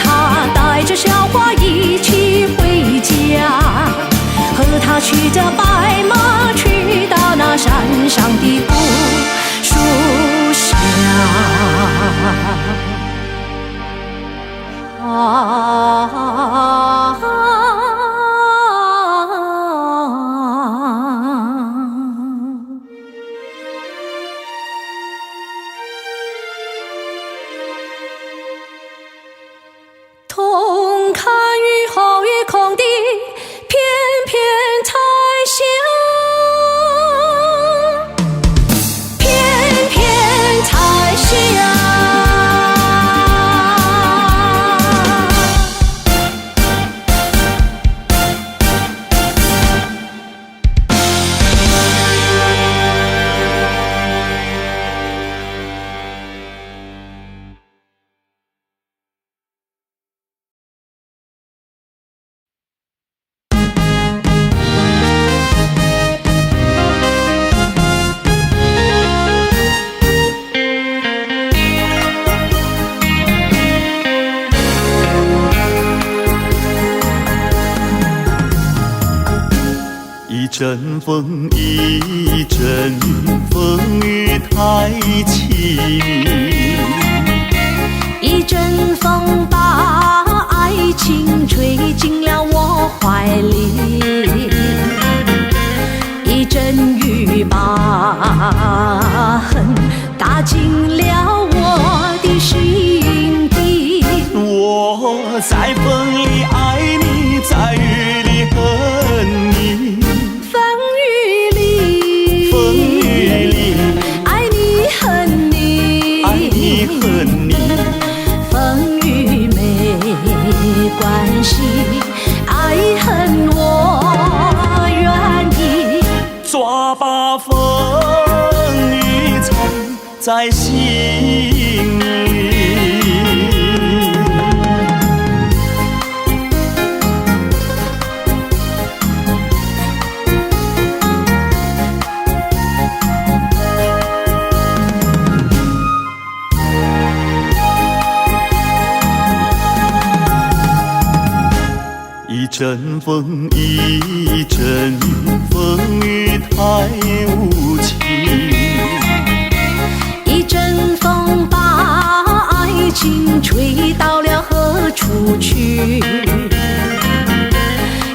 他带着小花一起回家，和他骑着白马去到那山上的古树下。痛看雨后夜空的片片彩霞，片片彩霞。一阵风，一阵雨，风雨太凄迷。一阵风把爱情吹进了我怀里，一阵雨把恨打进了我的心底。我在风里爱你，在雨里恨你。爱你恨你，爱你恨你，风雨没关系，爱恨我愿意。抓把风雨藏在心里。一阵风，一阵雨，风雨太无情。一阵风把爱情吹到了何处去？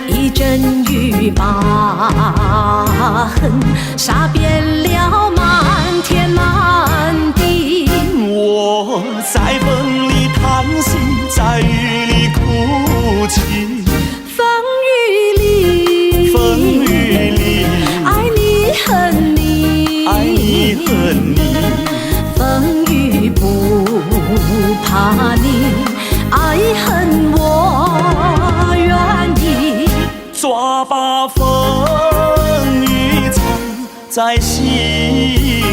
一阵雨把恨杀遍了满天满地。我在风里叹息，在雨里哭泣。风雨里，风雨里，爱你恨你，爱你恨你。风雨不怕你，爱恨我愿意。抓把风雨藏在心里。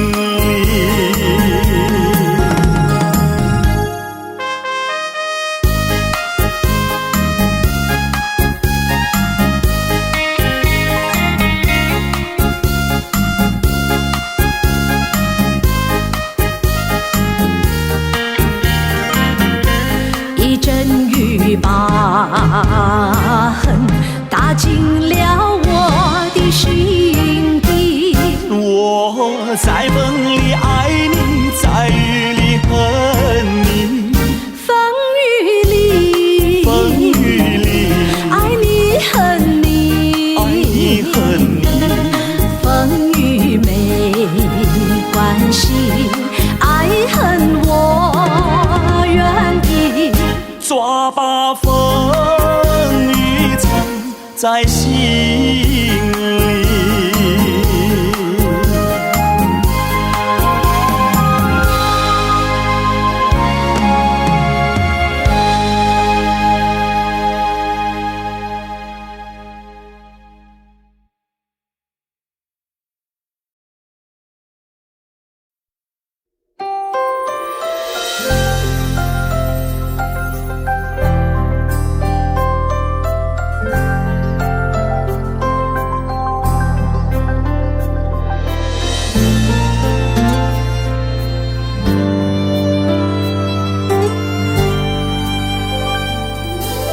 一阵雨把恨打进了我的心底。我在风里爱你，在雨里恨你。风雨里，风雨里，爱你恨你，爱你恨你。风雨没关系，爱恨我愿意。抓把风雨藏在心里。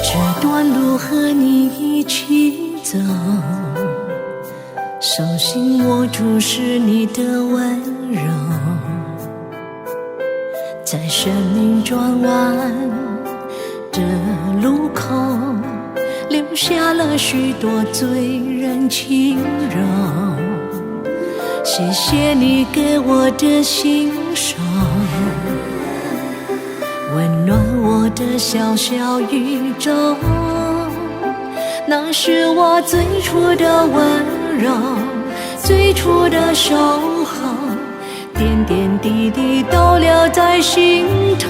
这段路和你一起走，手心握住是你的温柔，在生命转弯的路口，留下了许多醉人情柔。谢谢你给我的信手，温暖我的小小宇宙。那是我最初的温柔，最初的守候，点点滴滴都留在心头。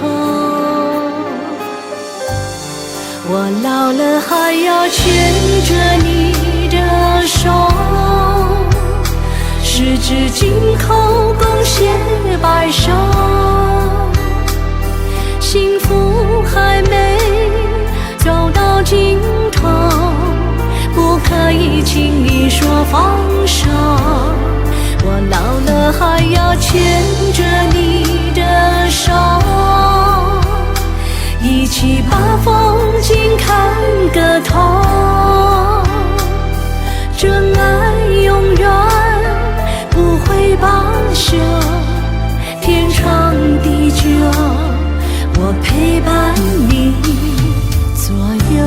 我老了还要牵着你的手，十指紧扣，共携白首。幸福还没走到尽头，不可以轻易说放手。我老了还要牵着你的手，一起把风景看个透。这爱永远不会罢休，天长地久，我陪伴你左右。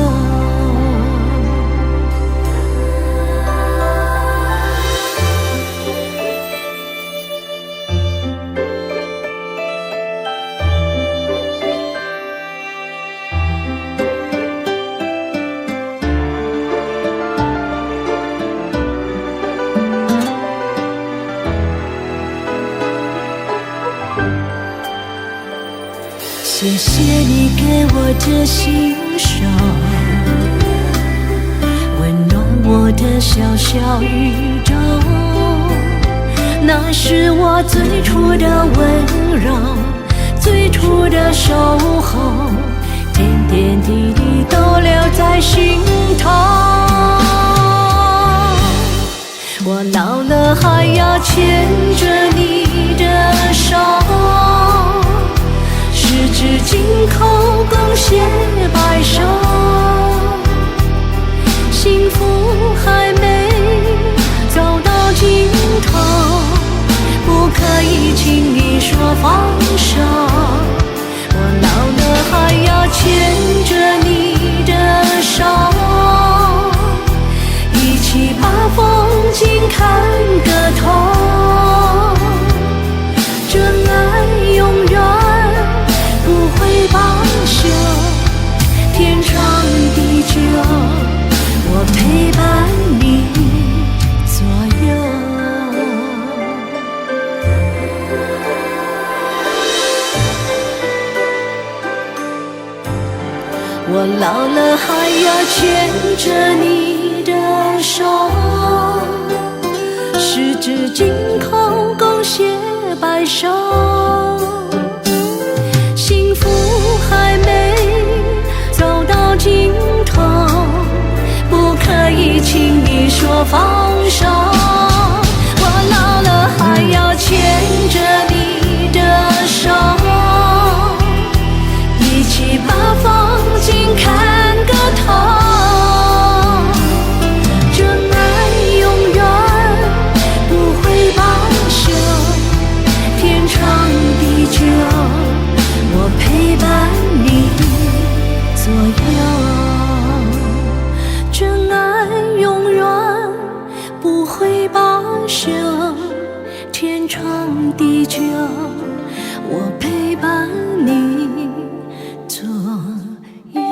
谢谢你给我的信手，温暖我的小小宇宙。那是我最初的温柔，最初的守候，点点滴滴都留在心头。我老了还要牵着你的手，十指紧扣，共携白首。幸福还没走到尽头，不可以轻易说放手，我老了还要牵着你的手，一起把风景看个透。这爱永远不会罢休，天长地久，我陪伴你左右。我老了还要牵着你的手，十指紧扣共携白首，幸福还没走到尽头，不可以轻易说放手。我老了还要牵着你的手，一起把风景看个透。这爱永远不会罢休，天长地久，我陪伴你左右。真爱永远不会罢休，天长地久，我陪伴你左右。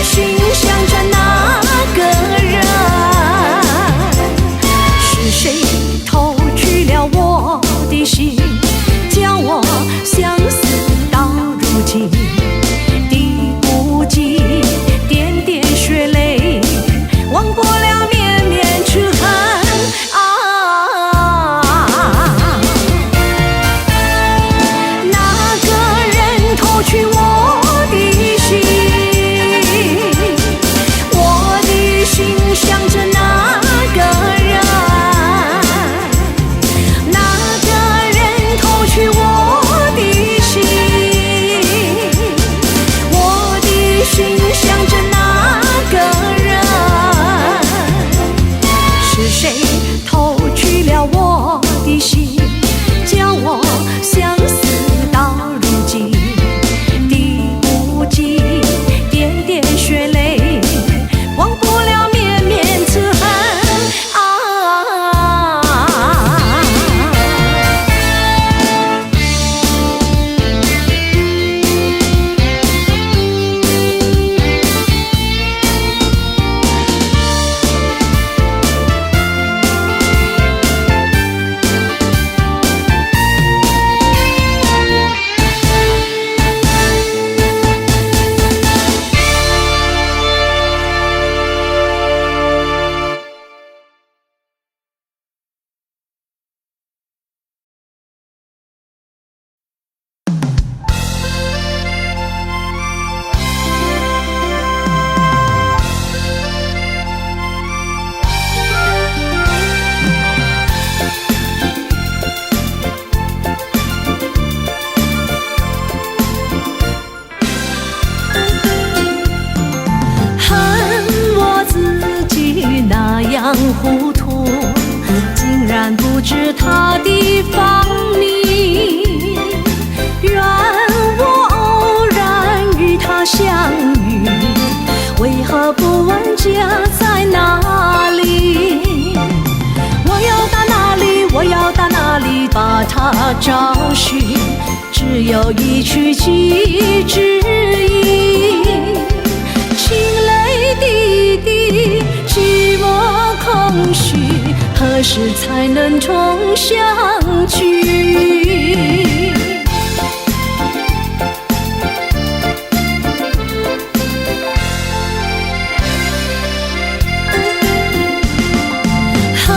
心糊涂，竟然不知他的芳名。愿我偶然与他相遇，为何不问家在哪里？我要到哪里，我要到哪里把他找寻？只有一曲寄之意。情泪滴滴，寂寞空虚，何时才能重相聚？恨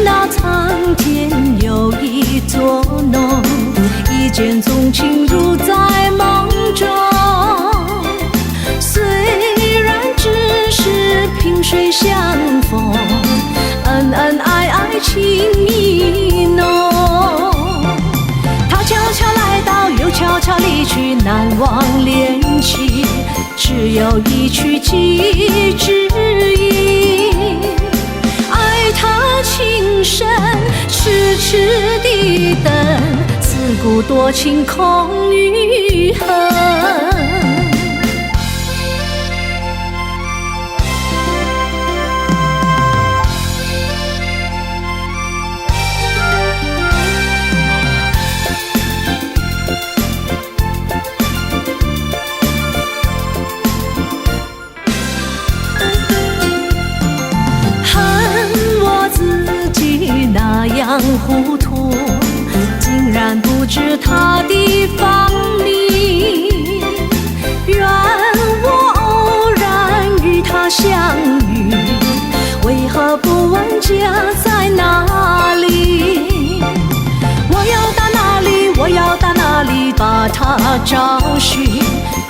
那苍天有一座浓，一见钟情如在梦中。虽然只是萍水相逢，恩恩爱爱情意浓。他悄悄来到，又悄悄离去，难忘恋情，只有一曲寄之意。爱他情深，痴痴地等，自古多情空余恨。那样糊涂，竟然不知他的芳名。愿我偶然与他相遇，为何不问家在哪里？我要到哪里，我要到哪里把他找寻？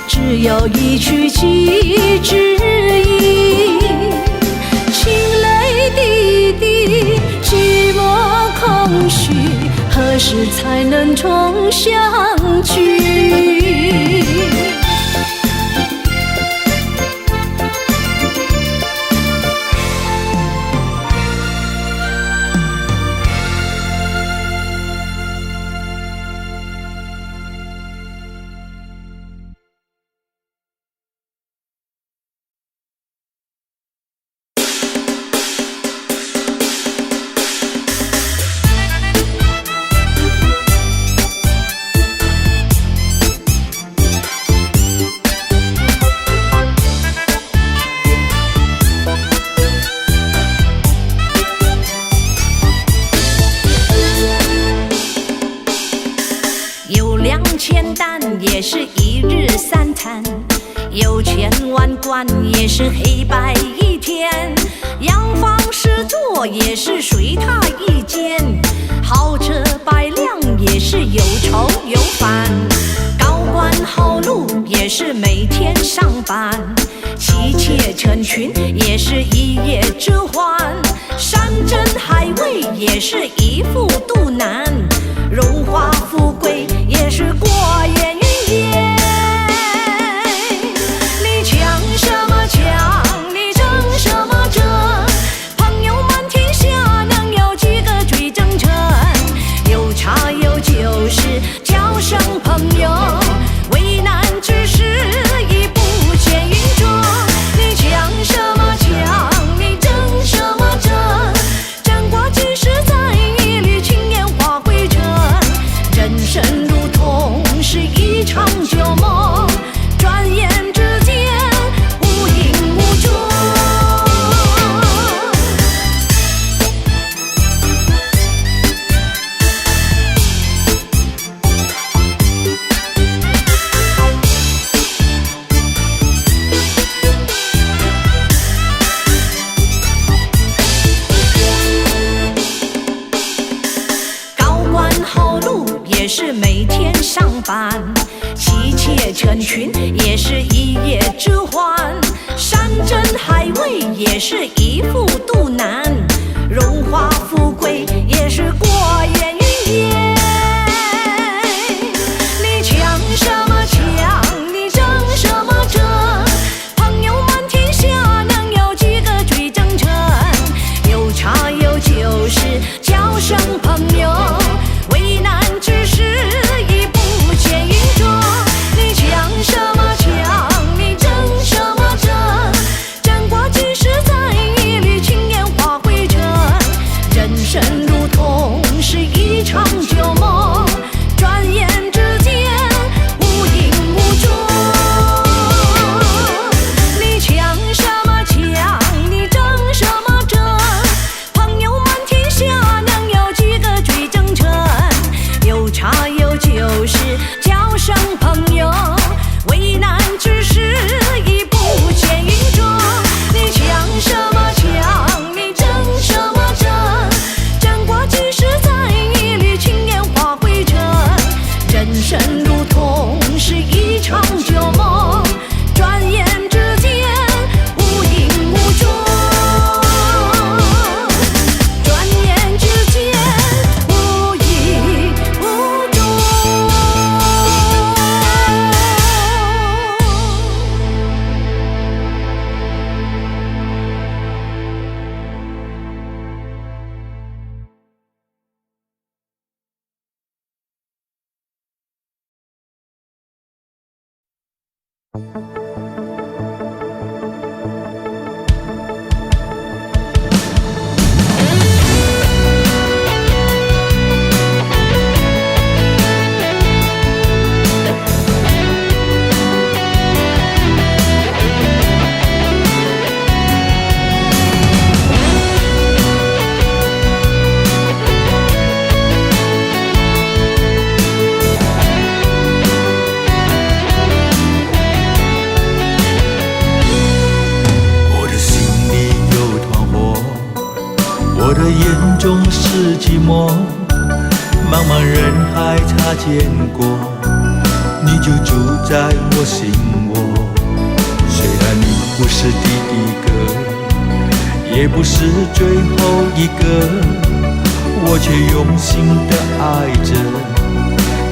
只有一曲寄之意。情泪滴滴，寂寞空虚，何时才能重相聚？2000担也是一日三餐，有千万贯也是黑白一天，洋房十座也是随他一间，豪车百辆也是有愁有烦，高官厚禄也是每天上班，妻妾成群也是一夜之欢，山珍海味也是一副肚腩，荣华富贵也是过眼云烟。你抢什么抢，你争什么争，朋友满天下能有几个最真诚？有茶有酒时叫声朋友，为难之事已不见云中。你抢什么抢，你争什么争，争过几时在一缕青烟化灰尘，人生如同是一场旧梦，转眼之间无影无踪。高官厚禄也是每天上班，妻妾成群也是一夜之欢，山珍海味也是一副肚腩，荣华富贵也是过眼云烟。你抢什么抢，你争什么争，朋友满天下能有几个最真诚？有眼中是寂寞，茫茫人海擦肩过，你就住在我心窝。虽然你不是第一个，也不是最后一个，我却用心地爱着，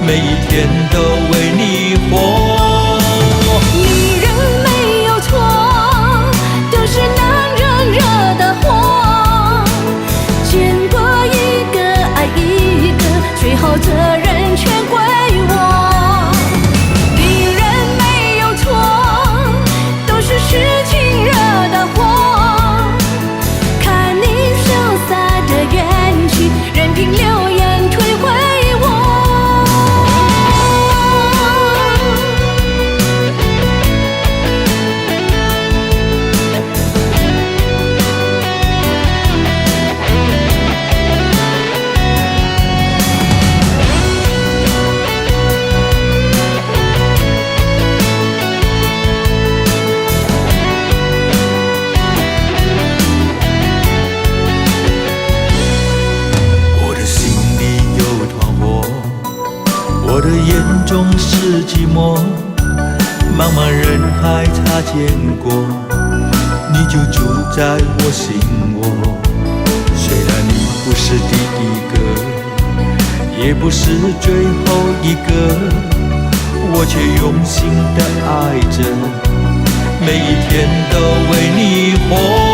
每一天都为你活。女人没有错，都是男人惹的祸。见过一个爱一个，最后责任全归我。女人没有错，都是事情惹的祸。看你潇洒的元气，任凭流言摧毁我。我的眼中是寂寞，茫茫人海擦肩过，你就住在我心窝。虽然你不是第一个，也不是最后一个，我却用心地爱着，每一天都为你活。